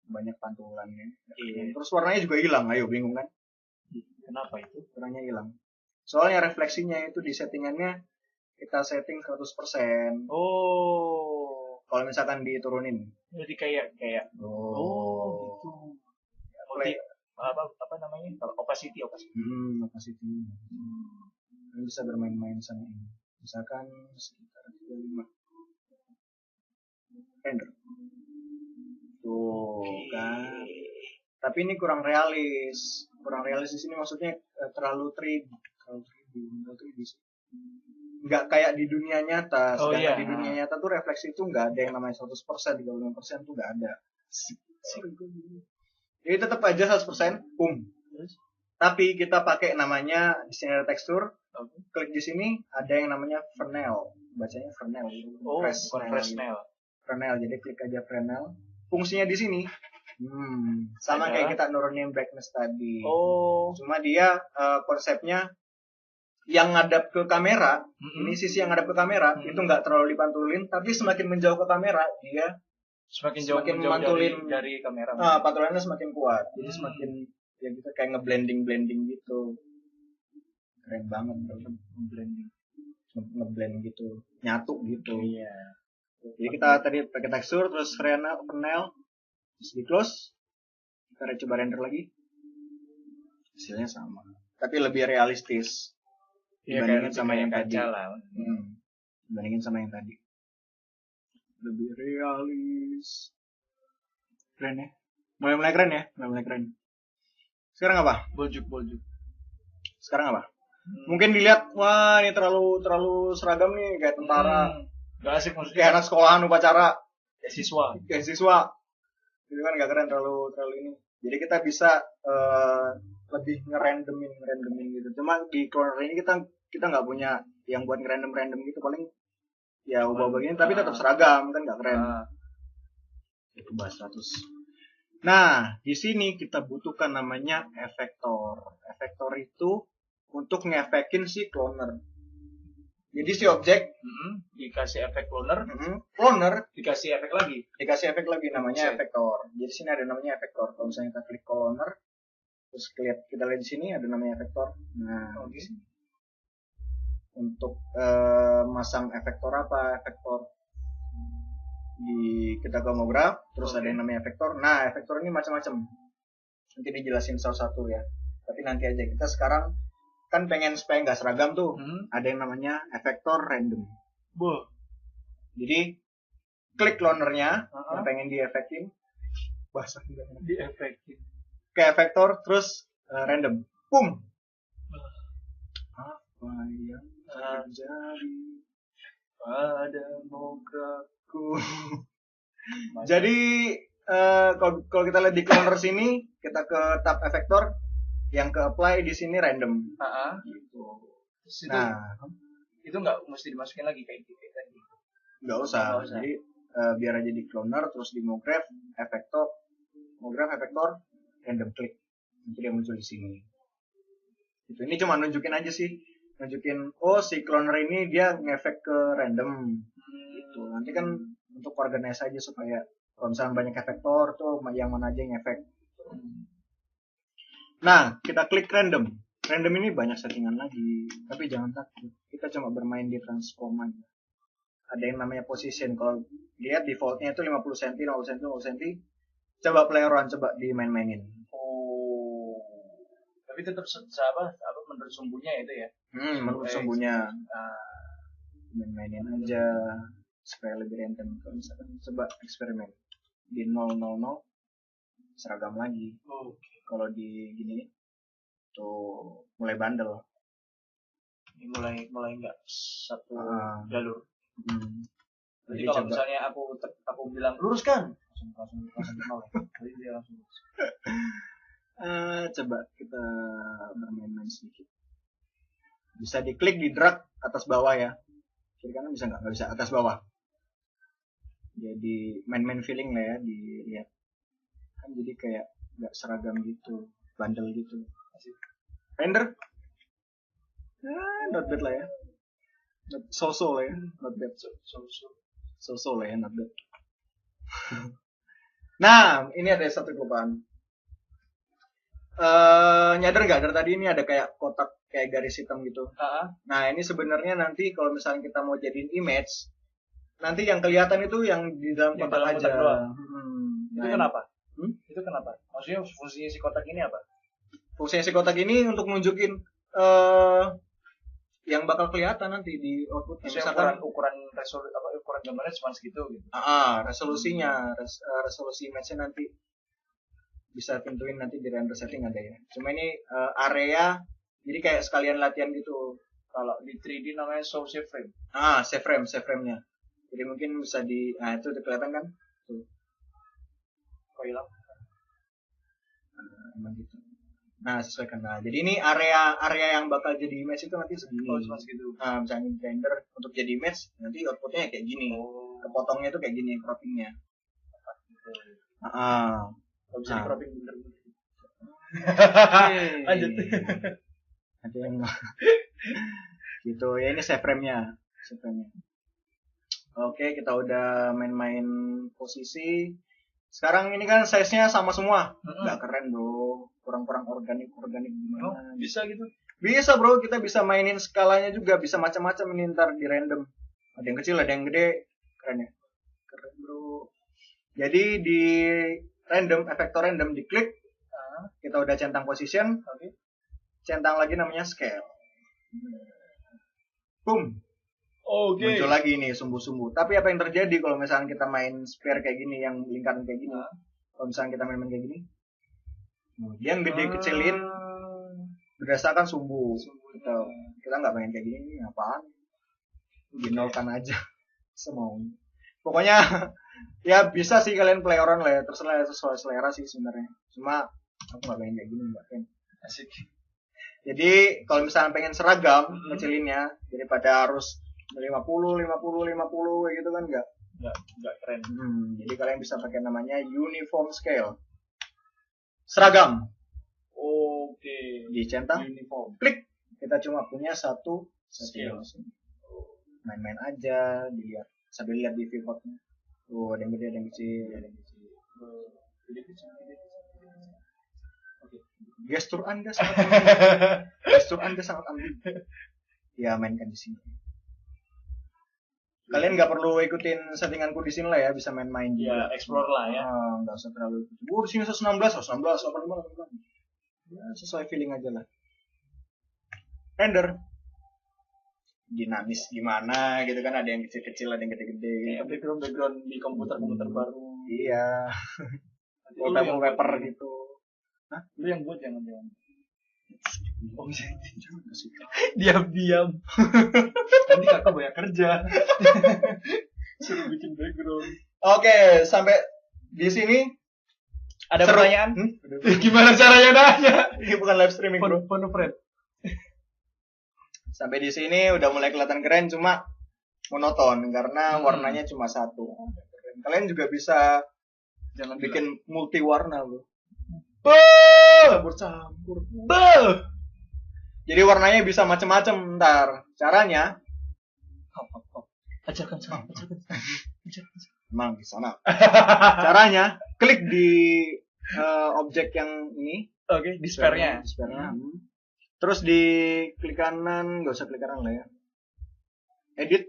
banyak pantulannya. Iya. Terus warnanya juga hilang. Ayo, bingung kan? Kenapa itu? Warnanya hilang. Soalnya refleksinya itu di settingannya kita setting 100%. Kalau misalkan diturunin. Jadi kayak gitu. Apa namanya? Opacity. Opacity. Kalian bisa bermain-main sama ini. Misalkan sekitar 35. Render. Kan. Tapi ini kurang realis. Di sini maksudnya terlalu 3D. Nggak kayak di dunia nyata. Sedangkan di dunia nyata tuh refleksi itu nggak ada yang namanya 100%, 35% tuh nggak ada. Jadi tetap aja 100%, Tapi kita pakai namanya di sini ada tekstur. Klik di sini ada yang namanya Fresnel. Bacanya Fresnel. Fresnel. Jadi klik aja Fresnel. Fungsinya di sini sama kayak kita nurunin brightness tadi. Cuma dia konsepnya yang ngadap ke kamera, ini sisi yang ngadap ke kamera itu nggak terlalu dipantulin, tapi semakin menjauh ke kamera dia semakin mantulin dari kamera. pantulannya semakin kuat, jadi semakin ya gitu kayak ngeblending gitu. Keren banget ngeblend gitu, nyatu gitu. Iya. Jadi kita tadi pakai tekstur, terus Fresnel, terus di close, kita coba render lagi, hasilnya sama, tapi lebih realistis. Dibandingin sama yang tadi. Dibandingin sama yang tadi. Lebih realis. Keren ya. Mulai keren. Sekarang apa? Boljuk. Sekarang apa? Mungkin dilihat, wah ini terlalu seragam nih kayak tentara. Gak asik maksudnya. Kayak anak sekolahan upacara. Kayak siswa. Itu kan gak keren, terlalu ini. Jadi kita bisa lebih ngerandomin gitu. Cuma di corner ini kita nggak punya yang buat ngerandom gitu, paling ya ubah begini tapi tetap seragam kan nggak keren. Itu bahas 100. Nah di sini kita butuhkan namanya efektor. Efektor itu untuk ngefekin si cloner. Jadi si objek dikasih efek cloner, dikasih efek lagi namanya efektor. Jadi sini ada namanya efektor. Kalau misalnya kita klik cloner, terus kita lihat di sini ada namanya efektor. Nah, di sini. Untuk masang efektor apa? Efektor di kita gomograf, terus ada yang namanya efektor. Nah, efektor ini macam-macam. Nanti dijelasin satu-satu ya. Tapi nanti aja, kita sekarang kan pengen supaya nggak seragam tuh. Ada yang namanya efektor random. Jadi klik clonernya yang pengen diefekin. Bahasa diefekin. Ke efektor terus random. Apa yang terjadi pada mokraku? Jadi Kalau kita lihat di cloner sini, kita ke tab efektor, yang ke apply di sini random. Gitu. Terus Nah, itu nggak mesti dimasukin lagi kayak tadi. nggak usah. Jadi biar aja di cloner, terus di mograph efektor, random click, nanti dia muncul di sini. Itu ini cuma nunjukin aja sih, nunjukin si cloner ini dia ngefek ke random. Gitu. Nanti kan untuk organize aja supaya kalau misalnya banyak efektor tuh yang mana aja yang efek. Nah, kita klik random. Random ini banyak settingan lagi, tapi jangan takut. Kita cuma bermain di transform aja. Ada yang namanya position. Kalau lihat defaultnya itu 50 cm, 50 cm, 50 cm. Coba play around, coba dimain-mainin. Tapi tetap menurut sumbunya itu ya. Menurut sumbunya. Main-mainin aja supaya lebih random. Kalau misalkan coba eksperimen di 000 seragam lagi. Kalau di gini tuh mulai bandel. Ini mulai nggak satu jalur. Jadi kalau misalnya aku bilang luruskan, langsung nol. Jadi dia langsung lurus. Coba kita bermain-main sedikit. Bisa diklik di drag atas bawah ya. Kiri kanan bisa nggak bisa atas bawah. Jadi main-main feeling lah ya, dilihat. Kan jadi kayak nggak seragam gitu, bandel gitu. Render, not bad lah ya, so-so lah ya, not bad, so-so lah ya, not bad. Nah, ini ada satu kelupaan. Nyadar nggak dari tadi ini ada kayak kotak kayak garis hitam gitu. Nah, ini sebenarnya nanti kalau misalnya kita mau jadiin image, nanti yang kelihatan itu yang di dalam kotak aja. Itu kenapa? Itu kenapa? Maksudnya fungsinya si kotak ini apa? Fungsinya si kotak ini untuk nunjukin yang bakal kelihatan nanti di outputnya. Misalkan ukuran gambarnya cuma segitu gitu. Resolusinya, resolusi image-nya nanti bisa tentuin nanti di render setting ada ya. Cuma ini area, jadi kayak sekalian latihan gitu. Kalau di 3D namanya show save frame. Save frame-nya. Jadi mungkin bisa itu udah kelihatan kan? Tuh. Kok hilang? Emang gitu. Nah, sesuaikan. Nah, jadi ini area yang bakal jadi image itu nanti segini. Cuma segitu. Nah, misalnya di render untuk jadi image, nanti outputnya kayak gini. Kepotongnya itu kayak gini, croppingnya. Kalau bisa di cropping bener. Lanjut. Nanti yang gitu ya, ini save frame-nya. Oke, kita udah main-main posisi. Sekarang ini kan size-nya sama semua. Nggak keren bro, kurang-kurang organik gimana. Bisa gitu? Bisa bro, kita bisa mainin skalanya juga, bisa macam-macam ini ntar di random. Ada yang kecil, ada yang gede, keren ya. Keren bro. Jadi di random, efektor random diklik, kita udah centang position, centang lagi namanya scale. Boom. Muncul lagi nih sumbu-sumbu. Tapi apa yang terjadi kalau misalnya kita main sphere kayak gini, yang lingkaran kayak gini? Kalau misalnya kita main kayak gini, dia yang gede kecilin berdasarkan sumbu. Kita nggak pengen kayak gini, apaan? Dinolkan aja semaunya. Pokoknya ya bisa sih kalian play around lah ya, terserah sesuai selera sih sebenarnya. Cuma aku nggak pengen kayak gini, nggak pengen. Asik. Jadi kalau misalnya pengen seragam kecilinnya, daripada harus 50 gitu kan nggak keren. Jadi kalian bisa pakai namanya uniform scale. Seragam. Dicentang, klik. Kita cuma punya satu scale. Main-main aja, dilihat sambil lihat di viewportnya. Ada yang gede, ada yang kecil. Gestur Anda sangat ambil. Ya mainkan di sini. Kalian nggak perlu ikutin settinganku di sini lah ya, bisa main-main juga. Ya, explore lah ya. Nggak usah terlalu ikutin. Di sini 116, 85. Ya, sesuai feeling aja lah. Render. Dinamis gimana gitu kan, ada yang kecil-kecil, ada yang gede-gede. Gitu. Background di komputer baru. Iya. Wallpaper gitu. Hah? Lu yang buat jangan. Diam. Nanti kakak banyak kerja. Suruh bikin background. Oke, sampai Di sini Ada seru. pertanyaan? Gimana caranya nanya? Ini bukan live streaming, bro. Phone friend. Sampai di sini udah mulai kelihatan keren, cuma monoton karena warnanya cuma satu. Kalian juga bisa Jangan bikin multi warna, bro. Campur-campur. Jadi warnanya bisa macam-macam ntar. Caranya Ajarkan saya. emang di sana. Caranya klik di objek yang ini. Oke, di spare-nya. Di spare-nya. Terus di klik kanan, nggak usah klik kanan lah ya. Edit,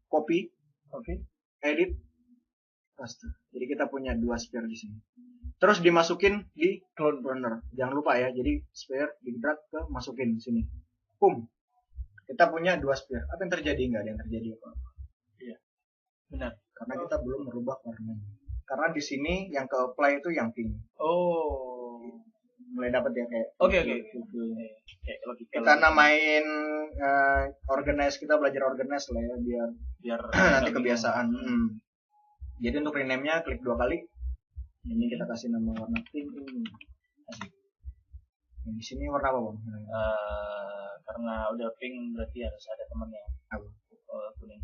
copy, Oke. edit, paste. Jadi kita punya 2 spare di sini. Terus dimasukin di clone runner. Jangan lupa ya. Jadi spare di drag ke masukin di sini. Boom. Kita punya 2 spare. Apa yang terjadi? Nggak ada yang terjadi apa-apa. Benar. Karena kita belum merubah warnanya. Karena di sini yang ke apply itu yang pink. Oh. Mulai dapat ya kayak. Oke. Kayak logika. Kita namain organize, kita belajar organize lah ya biar nanti kebiasaan. Jadi untuk rename-nya klik 2 kali. Ini kita kasih nama warna pink ini. Asik. Yang di sini warna apa, Bang? Karena udah pink berarti harus ada temannya. Apa? Kuning.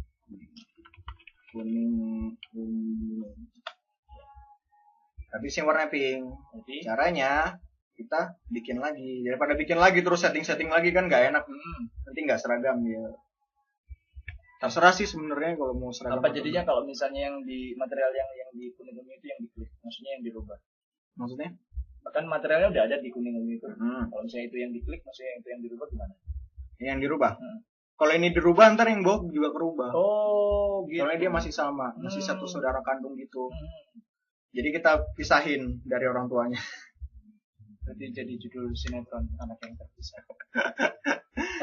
Kuning. Tapi sih warna pink. Jadi Caranya kita bikin lagi. Daripada bikin lagi terus setting-setting lagi kan nggak enak. Nanti nggak seragam ya. Terserah sih sebenarnya kalau mau seragam. apa jadinya kalau misalnya yang di material yang di kuning ungu itu yang diklik, maksudnya yang dirubah. Maksudnya? Bahkan materialnya udah ada di kuning ungu itu. Kalau misalnya itu yang diklik, maksudnya itu yang dirubah gimana? Yang dirubah. Kalau ini dirubah ntar yang bawah juga kerubah. Oh, gitu. Soalnya dia masih sama, masih satu saudara kandung gitu. Jadi kita pisahin dari orang tuanya. Berarti jadi judul sinetron anak yang terpisah.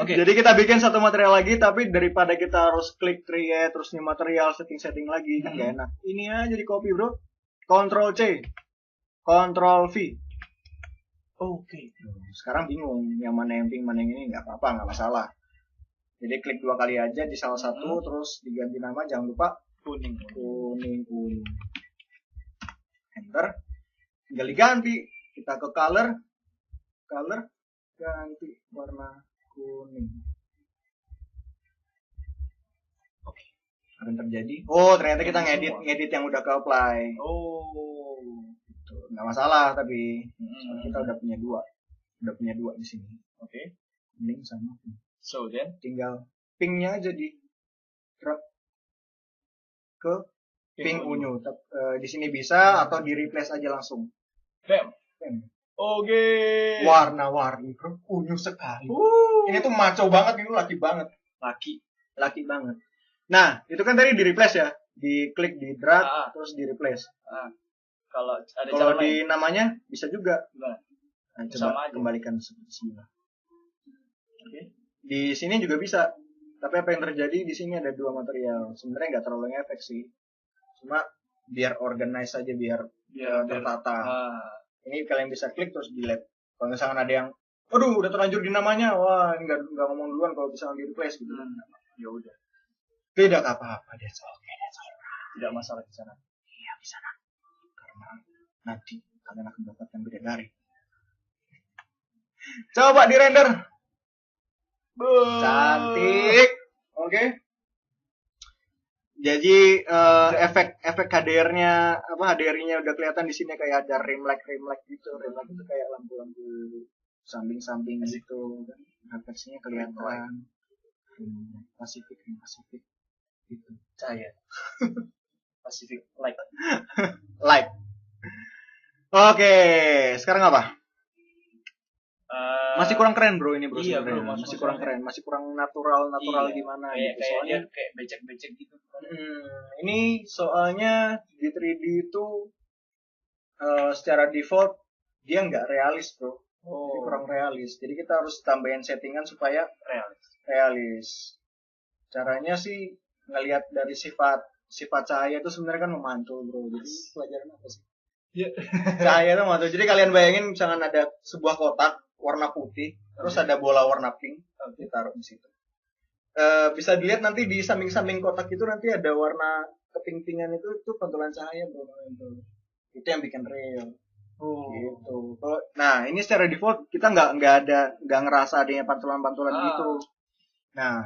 Oke. Jadi kita bikin satu material lagi, tapi daripada kita harus klik create terus new material setting lagi kan gak enak. Ini aja di copy, bro. Ctrl C, Ctrl V. Oke. Sekarang bingung yang mana yang pink mana yang ini, nggak apa-apa, nggak masalah. Jadi klik 2 kali aja di salah satu, terus diganti nama, jangan lupa Kuning. Enter, tinggal diganti. Kita ke color, ganti warna kuning. Oke, apa yang terjadi? Oh, ternyata kita ngedit yang udah ke apply. Oh. Gitu. Nggak masalah tapi kita udah punya 2 di sini. Oke. Kuning sama pink. So then Tinggal pinknya aja di drag ke pink unyu. Di sini bisa atau di replace aja langsung. Bam. Oke. Warna-warni bro, unyu sekali. Ini tuh maco banget, ini laki banget. Laki banget. Nah, itu kan tadi di replace ya. Diklik di drag terus di replace. Kalau ada Kalau cara di namanya bisa juga. Gimana? Nah, Sama coba aja. kembalikan seperti semula. Oke. Di sini juga bisa. Tapi apa yang terjadi di sini ada 2 material. Sebenarnya nggak terlalu ngefek sih. Cuma biar organize aja, biar tertata. Ini kalian bisa klik terus delete. Kalau misalkan ada yang, aduh udah terlanjur di namanya, wah ini nggak ngomong duluan kalau bisa di replace gitu. Ya udah. Tidak apa-apa, that's okay. Tidak masalah di sana. Iya di sana. Karena nanti kalian akan mendapatkan bidadari. Coba di render. Cantik. Oke. Jadi efek HDR-nya HDR-nya udah kelihatan di sini kayak ada rim light gitu. Rim light itu kayak lampu-lampu samping-samping gitu kan. Refleksinya kelihatan. Pasifik gitu. Cahaya. Pacific Light. Light. Oke, sekarang apa? Masih kurang keren bro ini bro. Iya, sebenarnya. bro, masih kurang keren, masih kurang natural Iya, gimana kayak gitu. Soalnya kayak becek-becek gitu. ini soalnya di 3D itu secara default dia nggak realis bro. Jadi kurang realis. Jadi kita harus tambahin settingan supaya realis. Caranya sih ngelihat dari sifat cahaya itu sebenarnya kan memantul bro. Jadi pelajaran apa sih? Cahaya itu memantul. Jadi kalian bayangin misalkan ada sebuah kotak warna putih, terus ada bola warna pink, ditaruh di situ. Bisa dilihat nanti di samping-samping kotak itu nanti ada warna keping-pingan itu pantulan cahaya bro itu yang bikin real. Gitu. Nah ini secara default kita nggak ngerasa adanya pantulan-pantulan gitu. Nah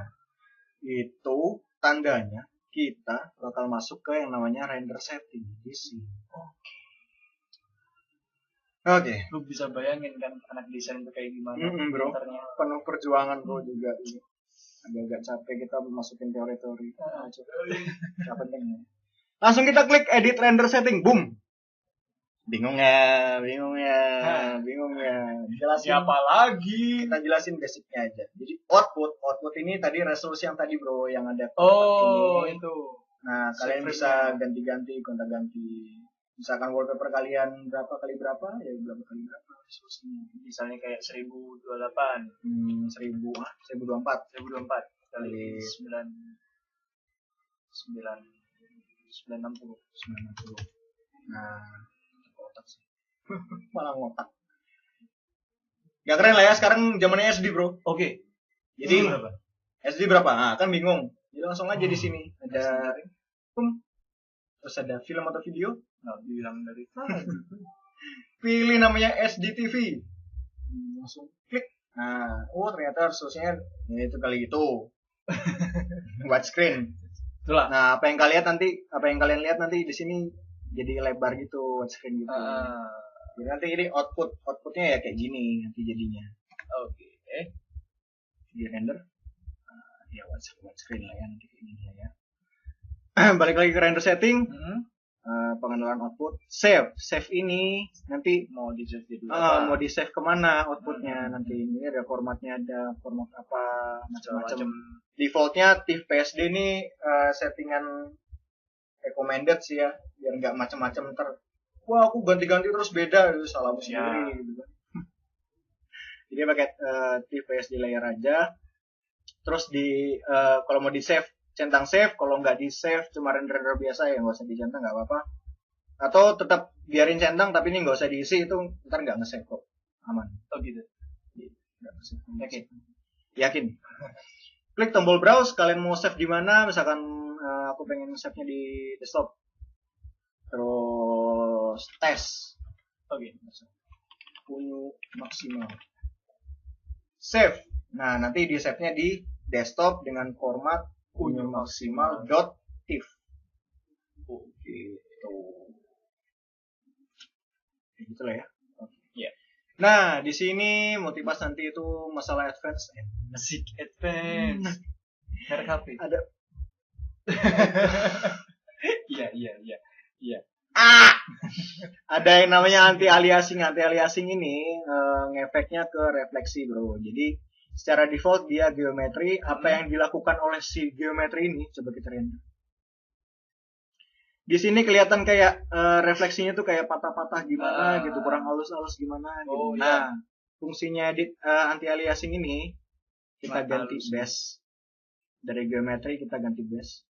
itu tandanya kita bakal masuk ke yang namanya render setting di sini. Oke. Lu bisa bayangin kan anak desain itu kayak gimana? Bro. Penuh perjuangan bro juga ini. Agak-agak capek kita masukin teori-teori. Gak penting ya. Langsung kita klik edit render setting, boom. Bingung ya. Jelasin siapa lagi? Kita jelasin basicnya aja. Jadi output ini tadi resolusi yang tadi bro, yang ada ini. Itu. Nah kalian bisa ganti-ganti, gonta-ganti. Misalkan wallpaper kalian berapa kali berapa resolusinya. Misalnya kayak 1028. 1024 kali 960. Nah, otak sih. Malah ngotak. Gak keren lah ya sekarang zamannya SD, Bro. Oke. Jadi SD berapa? Nah, kan bingung. Jadi langsung aja di sini ada terus ada film atau video. Nah, bilang dari pilih namanya SD TV. Langsung klik. Nah, ternyata resolusinya ya itu kali itu. Widescreen. Itulah. Nah, apa yang kalian lihat nanti di sini jadi lebar gitu, widescreen gitu. Jadi nanti ini outputnya ya kayak gini nanti jadinya. Oke. Di render. Ya widescreen lah ya nanti kayak gini ya. Balik lagi ke render setting. Pengenalan output, save ini nanti mau di save jadi mau di save kemana outputnya nanti. Ini ada formatnya, ada format apa macam-macam. Defaultnya TIFF PSD ini settingan recommended sih ya, biar nggak macam-macam wah aku ganti-ganti terus beda itu salah sendiri gitu. Jadi pakai TIFF PSD layer aja. Terus kalau mau di save centang save, kalau nggak di save cuma render biasa ya nggak usah dicentang nggak apa-apa. Atau tetap biarin centang tapi ini nggak usah diisi, itu ntar nggak nge-save kok, aman. Oh gitu. Yakin. Klik tombol browse, kalian mau save di mana? Misalkan aku pengen save-nya di desktop. Terus tes. Unyu maksimal. Save. Nah nanti di save-nya di desktop dengan format unyu_maximal.tif. Gitu lah ya. Yeah. Nah, di sini Multipass nanti itu masalah advance. Musik advance. Merek HP. Ada. Iya. Ada yang namanya anti-aliasing. Anti-aliasing ini ngefeknya ke refleksi, bro. Jadi secara default dia geometri. Apa yang dilakukan oleh si geometri ini, coba kita render. Di sini kelihatan kayak refleksinya tuh kayak patah-patah gimana gitu, kurang halus-halus gimana gitu. Nah, fungsinya anti-aliasing ini kita ganti base. Dari geometri kita ganti base.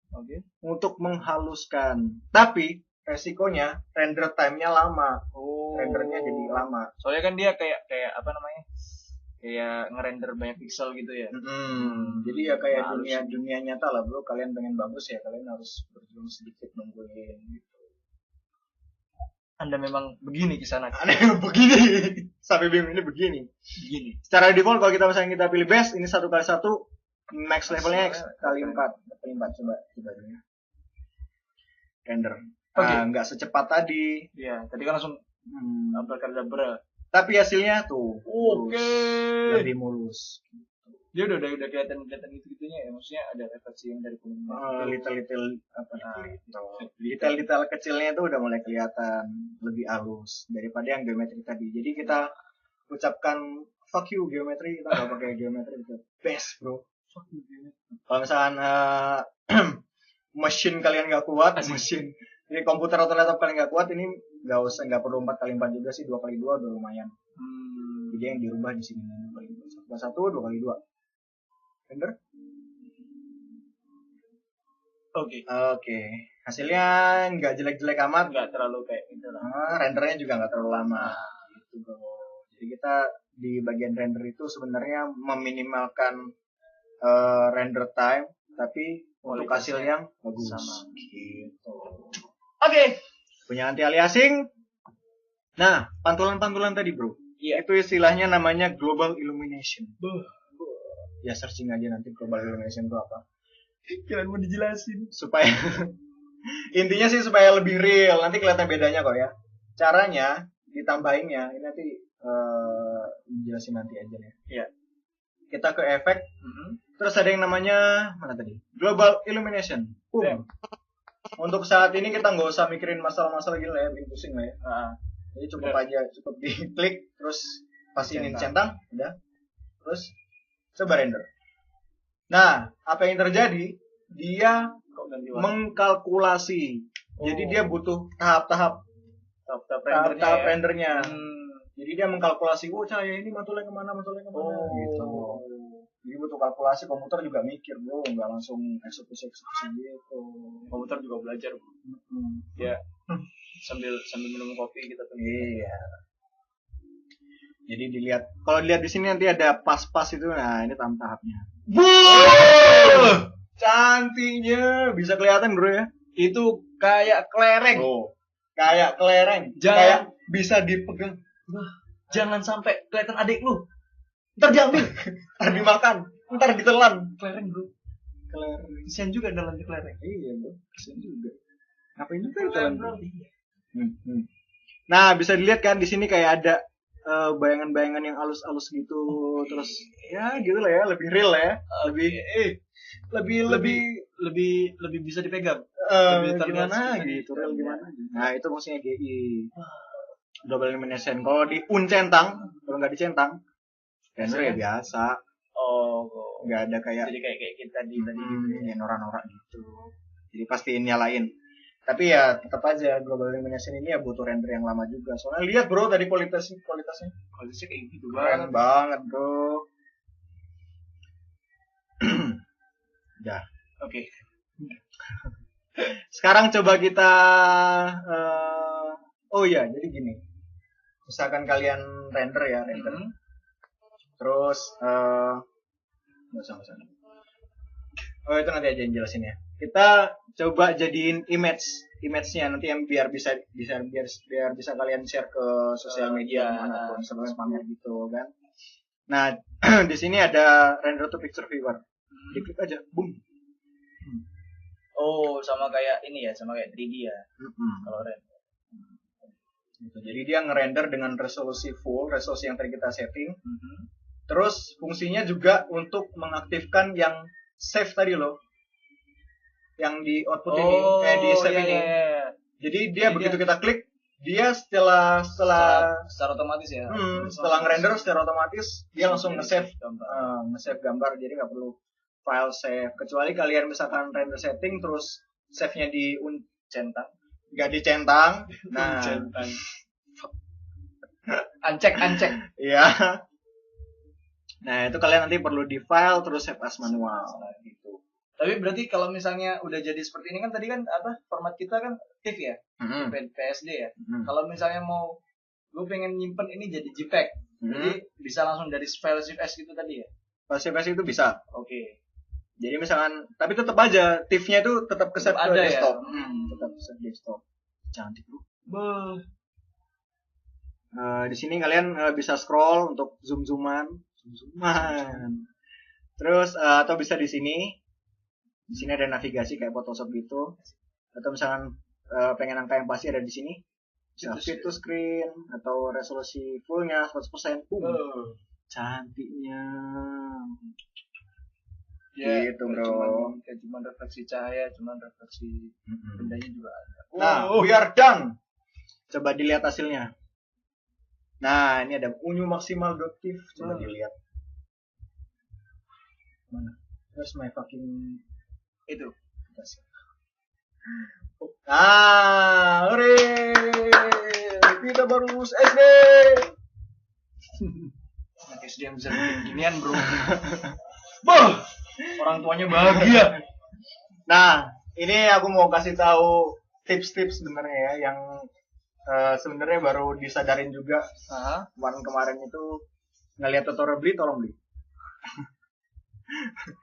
Untuk menghaluskan. Tapi resikonya render time-nya lama. Rendernya jadi lama. Soalnya kan dia kayak apa namanya? Kayak ngerender banyak pixel gitu ya. Jadi ya kayak dunia nyata lah bro. Kalian pengen bagus ya kalian harus berjuang sedikit nungguin gitu. Anda memang begini kisana. Anda memang begini. Sampai bingung ini begini. Secara default kalau kita misalnya kita pilih best ini 1x1 max levelnya kali 4. Coba dulu. Render. Nggak secepat tadi. Iya, tadi kan langsung abracadabra. Tapi hasilnya tuh lebih mulus. Dia udah kelihatan gitu-gitunya ya, maksudnya ada refleksi yang dari detail kecilnya itu udah mulai kelihatan lebih halus daripada yang geometri tadi. Jadi kita ucapkan fuck you geometri, kita nggak pakai geometri, itu best bro. Fuck you geometri. Kalau misalkan mesin kalian nggak kuat, jadi komputer atau laptop kalian nggak kuat, ini nggak perlu 4x4 juga sih, 2x2 udah lumayan. Jadi yang dirubah di sini 2x1, 2x2. Render. Oke. Hasilnya nggak jelek-jelek amat, nggak terlalu kayak gitu lah. Rendernya juga nggak terlalu lama. Gitu bro. Jadi kita di bagian render itu sebenarnya meminimalkan render time, tapi untuk Kualitasnya hasil yang bagus. sama. Gitu. Oke. Punya anti aliasing. Nah, pantulan-pantulan tadi bro, Iya. itu istilahnya namanya global illumination. Ya searching aja nanti global illumination itu apa. Kalian mau dijelasin? Supaya intinya sih supaya lebih real. Nanti kelihatan bedanya kok ya. Caranya ditambahinnya ini nanti jelasin nanti aja nih. Iya. Kita ke efek. Terus ada yang namanya mana tadi? Global illumination. Iya. Untuk saat ini kita nggak usah mikirin masalah-masalah gini lah ya, bikin pusing lah ya. Jadi cukup aja, cukup diklik, terus pastiin centang, udah. Terus coba render. Nah, apa yang terjadi? Dia mengkalkulasi. Jadi dia butuh tahap-tahap rendernya. Jadi dia mengkalkulasi, cahaya ini mantulnya kemana, gitu. Jadi butuh kalkulasi, komputer juga mikir bro, nggak langsung eksekusi gitu. Komputer juga belajar. Ya. sambil minum kopi kita tuh. Iya. Jadi dilihat, kalau dilihat di sini nanti ada pas-pas itu, nah ini tahap-tahapnya. Cantiknya, bisa kelihatan bro ya. Itu kayak kelereng. Kayak kelereng. Kayak bisa dipegang. Jangan sampai kelihatan adik lu. Ntar diambil, ntar dimakan, ntar ditelan. Kelereng bro. Kelereng. Kesian juga dalam kelereng. Iya bro, kesian juga. Ngapain juga ditelan bro? Nah bisa dilihat kan di sini kayak ada bayangan-bayangan yang halus-halus gitu, terus ya gitu lah ya, lebih real lah ya, lebih bisa dipegang. Gimana gitu, real gimana? Nah itu maksudnya GI. Global illumination. Kalau di uncentang, kalau nggak dicentang, render ya biasa. Nggak ada kayak. Jadi kayak kita tadi ya norak-norak gitu. Jadi pastiin nyalain. Tapi ya tetap aja global illumination ini ya butuh render yang lama juga. Soalnya lihat bro tadi kualitasnya kayak gitu keren banget bro. Udah. Oke. Sekarang coba kita jadi gini. Misalkan kalian render. Terus nggak usah. Itu nanti aja yang jelasin ya. Kita coba jadiin image-nya nanti yang biar bisa kalian share ke sosial media manapun sebelum pamer gitu kan. Nah, di sini ada render to picture viewer. Diklik aja, boom. Sama kayak ini ya, sama kayak 3D ya. Kalau render. Gitu. Jadi dia ngerender dengan resolusi full, resolusi yang tadi kita setting. Terus fungsinya juga untuk mengaktifkan yang save tadi loh. Yang di output ini, kayak di save ini. Jadi dia begitu kita klik, dia setelah secara otomatis ya. Setelah ngerender secara otomatis dia langsung nge-save gambar. Jadi nggak perlu file save. Kecuali kalian misalkan render setting terus save-nya di uncentang. Nggak dicentang. Nah, Ancek. Iya. Nah, itu kalian nanti perlu di file terus save as manual gitu. Tapi berarti kalau misalnya udah jadi seperti ini kan tadi kan format kita kan TIFF ya, PSD ya. Kalau misalnya mau gue pengen nyimpen ini jadi JPEG, jadi bisa langsung dari file zip S gitu tadi ya. File zip S itu bisa. Oke. Jadi misalkan, tapi tetap aja TIFF-nya itu tetap ke save ke desktop. Tetap save desktop. Cantik bro. Di sini kalian bisa scroll untuk zooman. Terus atau bisa di sini. Di sini ada navigasi kayak Photoshop gitu. Atau misalkan pengen angka yang pasti ada di sini. Bisa fit to screen atau resolusi fullnya 100%. Cantiknya. Ya, gitu bro. Cuman refleksi cahaya, cuman refleksi bendanya juga ada. Nah, we are done. Coba dilihat hasilnya. Nah, ini ada unyu maksimal.tif. Coba dilihat. Mana? Where's my fucking itu? Hore! Kita baru lulus SD. Anak SD yang bisa bikin ginian bro. Orang tuanya bahagia. Nah, ini aku mau kasih tahu tips-tips sebenarnya ya, yang sebenarnya baru disadarin juga. Kemarin itu ngeliat tutorial beli, tolong beli.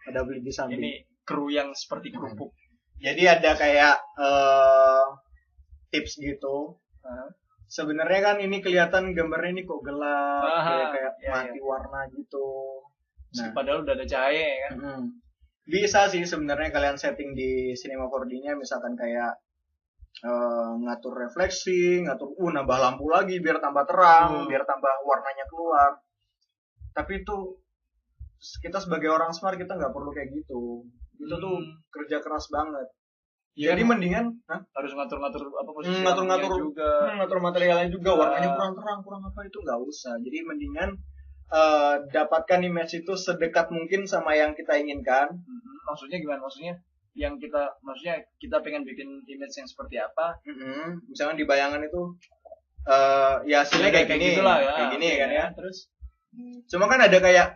Ada beli di samping. Ini kru yang seperti kerupuk. Jadi ada kayak tips gitu. Sebenarnya kan ini kelihatan gambarnya ini kok gelap, kayak mati warna gitu. Nah, Padahal udah ada cahaya ya kan. Bisa sih sebenarnya kalian setting di Cinema 4D-nya, misalkan kayak ngatur refleksi, nambah lampu lagi biar tambah terang, biar tambah warnanya keluar. Tapi itu kita sebagai orang smart kita nggak perlu kayak gitu. Itu tuh kerja keras banget. Jadi mendingan harus ngatur-ngatur apa posisi ngatur materialnya juga, warnanya kurang terang, kurang apa itu nggak usah. Jadi mendingan dapatkan image itu sedekat mungkin sama yang kita inginkan. Maksudnya gimana? Maksudnya kita pengen bikin image yang seperti apa? Misalnya di bayangan itu ya hasilnya kayak gini, gitulah, ya. Kayak gini kan ya. Terus cuma kan ada kayak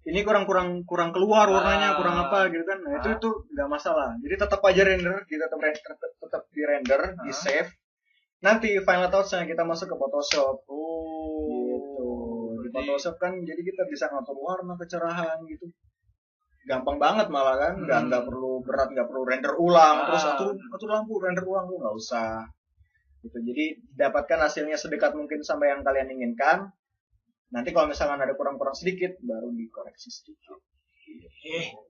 ini kurang keluar warnanya, kurang apa gitu kan. Nah, itu nggak masalah. Jadi tetap aja render, kita tetap di render, di save. Nanti final touch-nya kita masuk ke Photoshop. Gitu. Di Photoshop kan jadi kita bisa ngatur warna, kecerahan gitu. Gampang banget malah kan, nggak perlu berat, nggak perlu render ulang, terus atur lampu render ulang tuh nggak usah. Gitu. Jadi dapatkan hasilnya sedekat mungkin sama yang kalian inginkan. Nanti kalau misalkan ada kurang-kurang sedikit, baru dikoreksi sedikit.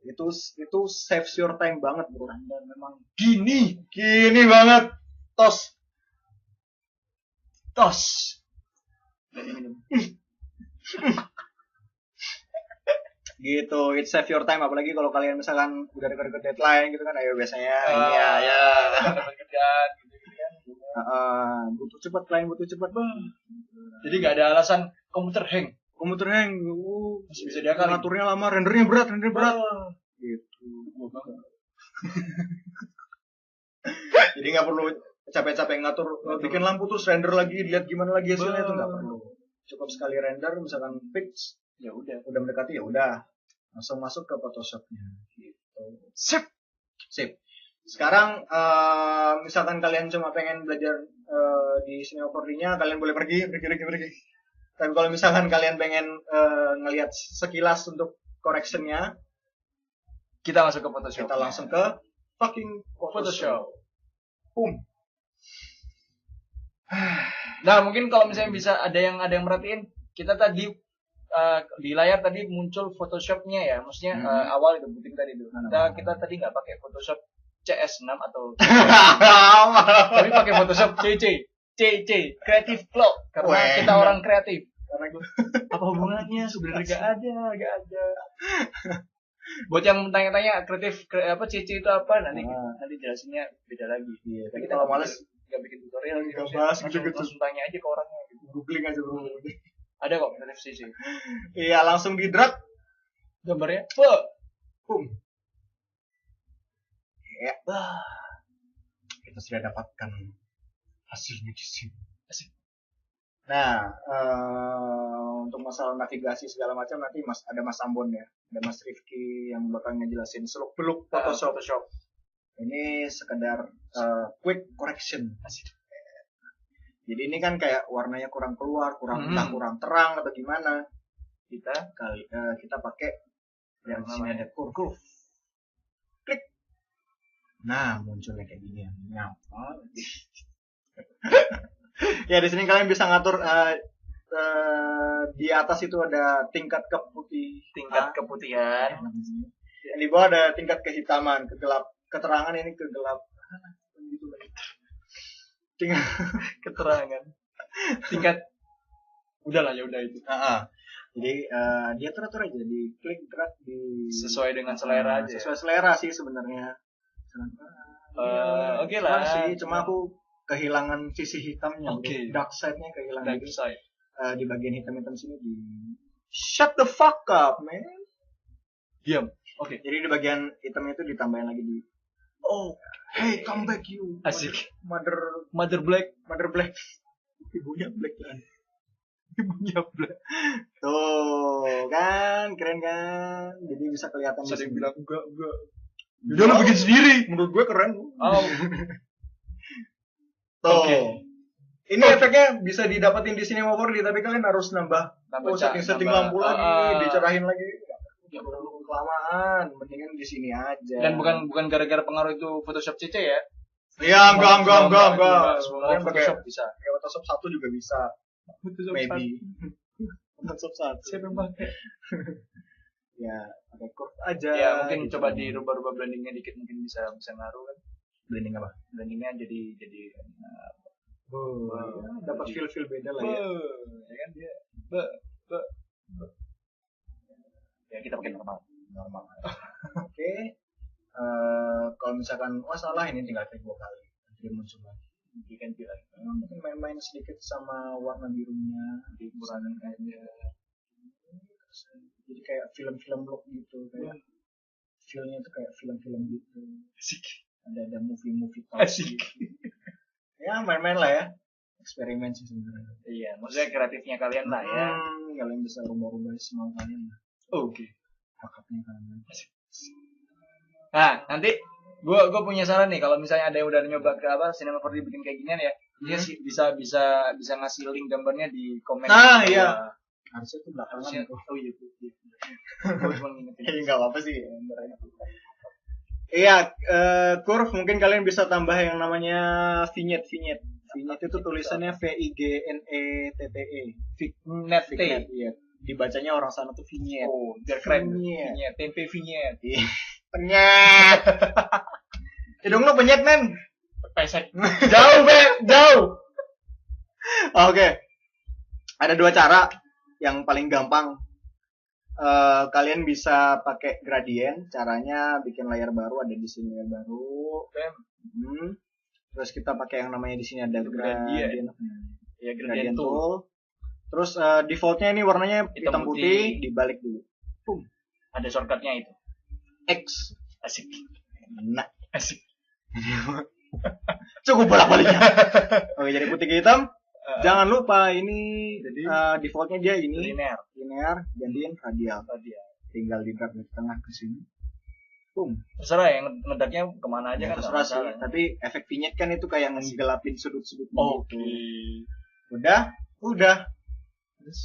Itu saves your time banget bro. Dan memang gini banget, tos. Gitu, it save your time, apalagi kalau kalian misalkan udah deket deadline gitu kan, ayo biasanya dapat kerjaan gitu kan. Butuh cepat, klien butuh cepat bang. Jadi nggak ada alasan komputer hang, masih bisa diakal, ngaturnya lama, rendernya berat. Gitu. Jadi nggak perlu capek-capek ngatur, bikin lampu terus render lagi, lihat gimana lagi hasilnya, itu nggak perlu. Cukup sekali render, misalkan fix, ya udah mendekati, ya udah langsung masuk ke Photoshopnya. Gitu. Sip. Sekarang misalkan kalian cuma pengen belajar di Cinema 4D-nya, kalian boleh pergi. Tapi kalau misalkan kalian pengen ngelihat sekilas untuk correction-nya, kita masuk ke Photoshop. Kita langsung ke fucking Photoshop. Nah, mungkin kalau misalnya bisa ada yang merhatiin, kita tadi di layar tadi muncul Photoshop-nya ya, maksudnya awal itu booting tadi itu. Kita tadi nggak pakai Photoshop CS6 atau tapi pakai Photoshop CC Creative Flow karena kita orang kreatif. Apa hubungannya? Sebenarnya nggak ada. Buat yang tanya-tanya CC itu apa, nanti jelasinnya beda lagi. Iya, tapi kita kalau males nggak bikin tutorial gitu. Langsung tanya aja ke orangnya gitu. Googling aja bro. Ada kok kreatif CC. Iya, langsung di drag gambarnya. Ya. Kita sudah dapatkan hasilnya di sini. Nah, untuk masalah navigasi segala macam nanti ada Mas Ambon ya, ada Mas Rifki yang bakal ngejelasin seluk-beluk Photoshop. Ini sekedar quick correction. Jadi ini kan kayak warnanya kurang keluar, kurang terang atau gimana. Kita pakai yang sini ada curve. Klik. Nah, munculnya kayak gini ya. Ya di sini kalian bisa ngatur di atas itu ada tingkat keputihan. Di bawah ada tingkat kehitaman, keterangan ini kegelap. Tingkat keterangan. Tingkat udah itu. Jadi dia teratur aja, di klik drag di sesuai dengan selera aja. Sesuai selera sih sebenarnya. Oke lah sih, cuma aku kehilangan sisi hitamnya. Dark side-nya kehilangan. Dark side. Di bagian hitam-hitam sini di shut the fuck up, man. Diam. Jadi di bagian hitamnya itu ditambahin lagi di hey, come back you. Asik. Mother black. Ibunya black kan. Tuh, kan keren kan. Jadi bisa kelihatan. Ada yang bilang enggak. Dia lo bikin sendiri. Menurut gue keren. Tuh. Ini efeknya bisa didapetin di Cinema 4D, tapi kalian harus nambah setting lampu lagi, dicerahin lagi. Ya perlu kelamaan. Mendingan di sini aja. Dan bukan gara-gara pengaruh itu Photoshop CC ya. Iya, enggak. Semua Photoshop bisa. Kayak Photoshop 1 juga bisa. Photoshop Maybe. Photoshop 1. Siapa yang pakai? Ya, pakai curve aja. Ya mungkin gitu. coba dirubah-rubah blendingnya dikit, mungkin bisa ngaruh kan. Blending apa? Blendingnya jadi Dapat feel beda lah ya. ya kan dia ya kita pakai normal. Oke. Kalau misalkan salah ini tinggal klik 2 kali. Dia muncul lagi. Bikin pilihan. Mungkin main-main sedikit sama warna birunya, Dikurangin aja. jadi kayak film-film look gitu, kayak feelnya tuh kayak film-film gitu. Asik. Ada movie Asik. gitu. Ya main-main lah ya, eksperimen sih sebenarnya. Iya, maksudnya kreatifnya kalian lah ya. Kalian bisa rubah-rubah semua kalian lah. Oke. Hakapnya kalian. Nah, nanti gua punya saran nih, kalau misalnya ada yang udah nyoba ke Cinema 4D bikin kayak ginian ya, dia sih bisa ngasih link gambarnya di komen. Iya. Harusnya tuh belakangan. Oh iya tuh. Gua cuma ngingetin. Enggak apa-apa sih. Iya, curve mungkin kalian bisa tambah yang namanya vignette. Vignette itu tulisannya VIGNETTE. Vignette. Iya. Dibacanya orang sana tuh vignette. Oh, biar keren. Vignette. Tempe vignette. Penyet. Hidung lu penyet, men. Pesek. Jauh. Oke. Ada 2 cara. Yang paling gampang. Kalian bisa pakai gradient. Caranya bikin layer baru, ada di sini layer baru. Terus kita pakai yang namanya di sini ada gradient. Ya, gradient tool. Terus defaultnya ini warnanya hitam putih, dibalik dulu. Ada shortcutnya itu. X. Asik. Nah, Asik. cukup bolak-baliknya. Oke, jadi putih ke hitam. Jangan lupa ini defaultnya dia ini linear, gantiin radial. Tinggal di drag dari tengah ke sini. Terserah ya, ngedaknya kemana aja kan. Terserah sih. Tapi efek vignette kan itu kayak ngegelapin sudut-sudut gitu. Udah. Terus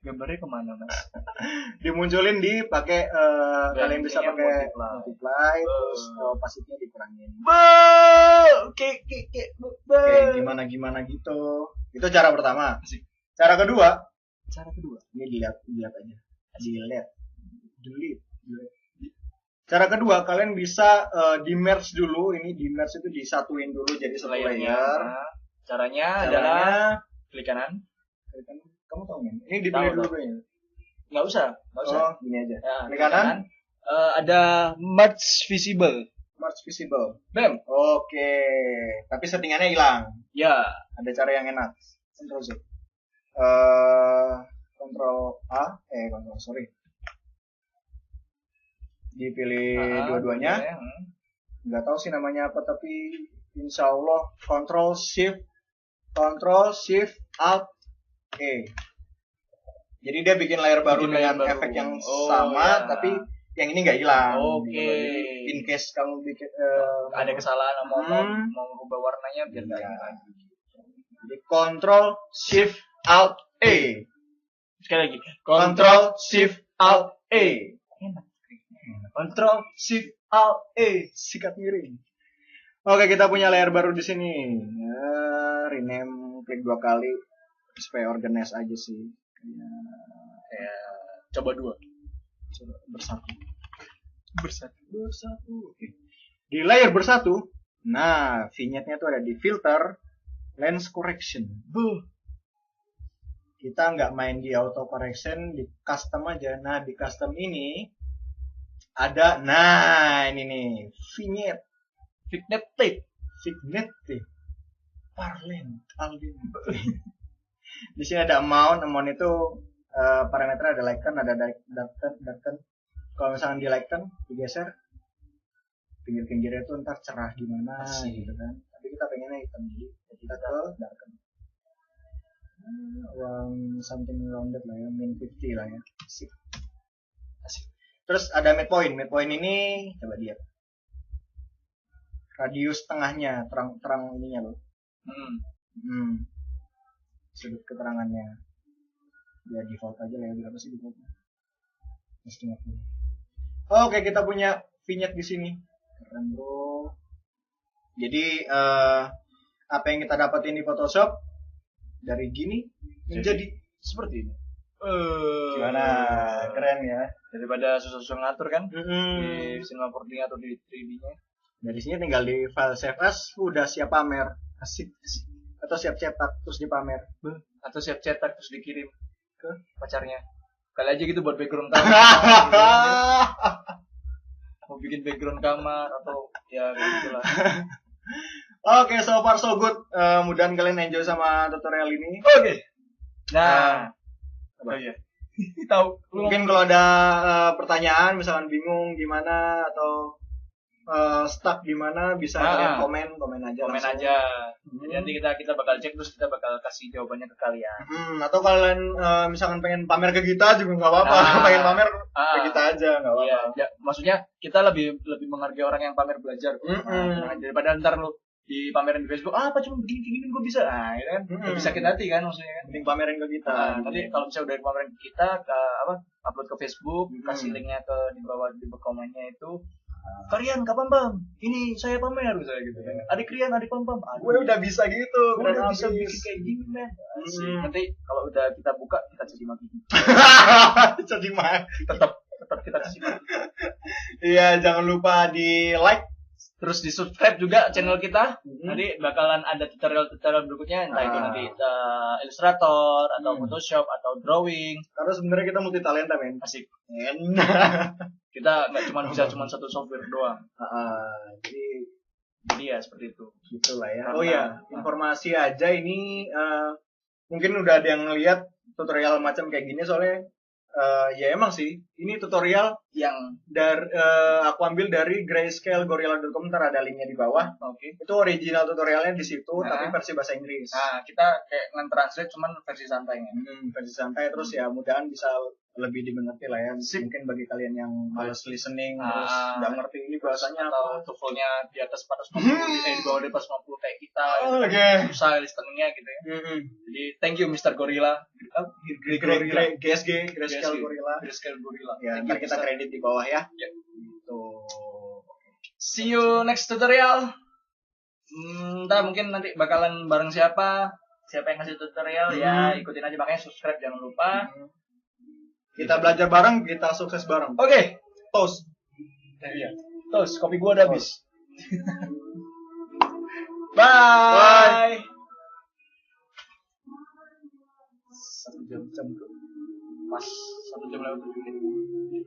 gambarnya kemana, Mas? Dimunculin pakai kalian bisa pakai multiply, terus opacity-nya dikurangin. Oke, gimana gitu. Itu cara pertama. Cara kedua. Ini dilihat aja. Delete. Cara kedua, kalian bisa di merge dulu. Ini di merge itu disatuin dulu jadi satu layer. Caranya adalah klik kanan. Kamu tahu nggak? Ini dipilih dulu ya. Nggak usah. Gini aja. Ya, klik kanan. Ada merge visible. Bam. Oke. Tapi settingannya hilang. Ya. Ada cara yang enak. Ctrl Z. Dipilih dua-duanya. Nggak tahu sih namanya apa, tapi insya Allah Ctrl Shift Alt E. Jadi dia bikin layer baru dengan efek yang sama, tapi yang ini nggak hilang. Oke. In case kamu bikin ada kesalahan mau merubah warnanya biar nggak lagi. Jadi Ctrl Shift Alt E. Sekali lagi. Ctrl Shift Alt E. Enak. Ctrl Shift Alt E. Sikat miring. Oke, kita punya layer baru di sini. Rename, klik 2 kali supaya organize aja sih. Coba 2. Coba bersatu. Oke. Di layer bersatu, nah vignette-nya tuh ada di filter, lens correction. Kita nggak main di auto correction, di custom aja. Nah di custom ini ada, ini nih vignette. Di sini ada amount itu parameternya ada lighten, ada darken. Kalau misalnya di lighten, digeser pinggir-pinggirnya itu ntar cerah gimana gitu kan. Tapi kita pengennya hitam, jadi kita ke darken. Something around that lah ya, min 50 lah ya. Asik. Terus ada midpoint. Midpoint ini coba lihat. Radius tengahnya, terang ininya loh. Sudut keterangannya. Ya default aja lah ya, berapa sih defaultnya? 50. Oke, kita punya vignette di sini. Keren, Bro. Jadi apa yang kita dapatin di Photoshop dari gini menjadi seperti ini. Gimana? Keren ya. Daripada susah-susah ngatur kan Mm-mm. di Cinema 4D atau di 3D-nya. Dari sini tinggal di file save as, udah siap pamer. Asik. Atau siap cetak terus dipamer. Atau siap cetak terus dikirim ke pacarnya. Kali aja gitu buat background kamar. Mau bikin background kamar atau ya kayak gitulah. Oke, so far so good. Mudahan kalian enjoy sama tutorial ini. Oke. Nah, Apa? oh iya. Tahu lu Mungkin kalau ada pertanyaan, misalkan bingung gimana atau stuck di mana, bisa kalian komen aja. komen langsung. aja. Jadi nanti kita bakal cek terus kita bakal kasih jawabannya ke kalian. Atau kalian misalkan pengen pamer ke kita juga nggak apa-apa. Nah. Pengen pamer ke kita aja nggak apa-apa. Iya, ya, maksudnya kita lebih menghargai orang yang pamer belajar. Nah, daripada ntar lu di pamerin di Facebook, apa cuma begini gue bisa. Nah, itu kan lebih sakit hati kan maksudnya kan. Mending pamerin ke kita. Nah, nanti kalau misalnya udah pamerin ke kita, upload ke Facebook, kasih linknya ke di bawah di komennya itu. Kalian kapan bang? Ini saya pamer misalnya gitu kan. Adik Rian, adik Pam. Gue udah bisa gitu. Gue keren udah bisa abis. bikin kayak gini men. Nanti kalau udah kita buka kita caci maki. Jadi mah. Tetap kita caci maki. Iya, jangan lupa di like. Terus di subscribe juga channel kita. Nanti bakalan ada tutorial berikutnya, entah itu nanti Illustrator atau Photoshop atau drawing. Karena sebenarnya kita multi talenta men. Asik. Enak. Kita nggak bisa cuma satu software doang. Jadi ya seperti itu. Gitulah ya. Karena- Oh iya, informasi aja ini mungkin udah ada yang ngeliat tutorial macam kayak gini soalnya ya emang sih ini tutorial Yang aku ambil dari grayscalegorilla.com, ntar ada linknya di bawah. oke. Itu original tutorialnya di situ, Nah. tapi versi bahasa Inggris. Nah, kita kayak nge-translate cuman versi santainya. Versi santai terus ya mudahan bisa lebih dimengerti lah ya. Sip. Mungkin bagi kalian yang males listening Ah. terus nggak ngerti ini bahasanya Atau apa. TOEFL-nya di atas 450, di bawah 450 kayak kita. Oh, gitu. oke. Susah listeningnya gitu ya. Jadi thank you Mr. Gorilla. Gorilla. GSG, Grayscale Gorilla. Grayscale Gorilla. Ya, Thank ntar you, kita Mr. kredit di bawah ya. Ya. Gitu. See you next tutorial. Ntar mungkin nanti bakalan bareng siapa yang ngasih tutorial ya ikutin aja, makanya subscribe jangan lupa. Kita belajar bareng, kita sukses bareng. Oke. Toast. Iya. Terus kopi gua udah habis. Bye. Bye. 1 jam pas 1 jam lewat 7 menit.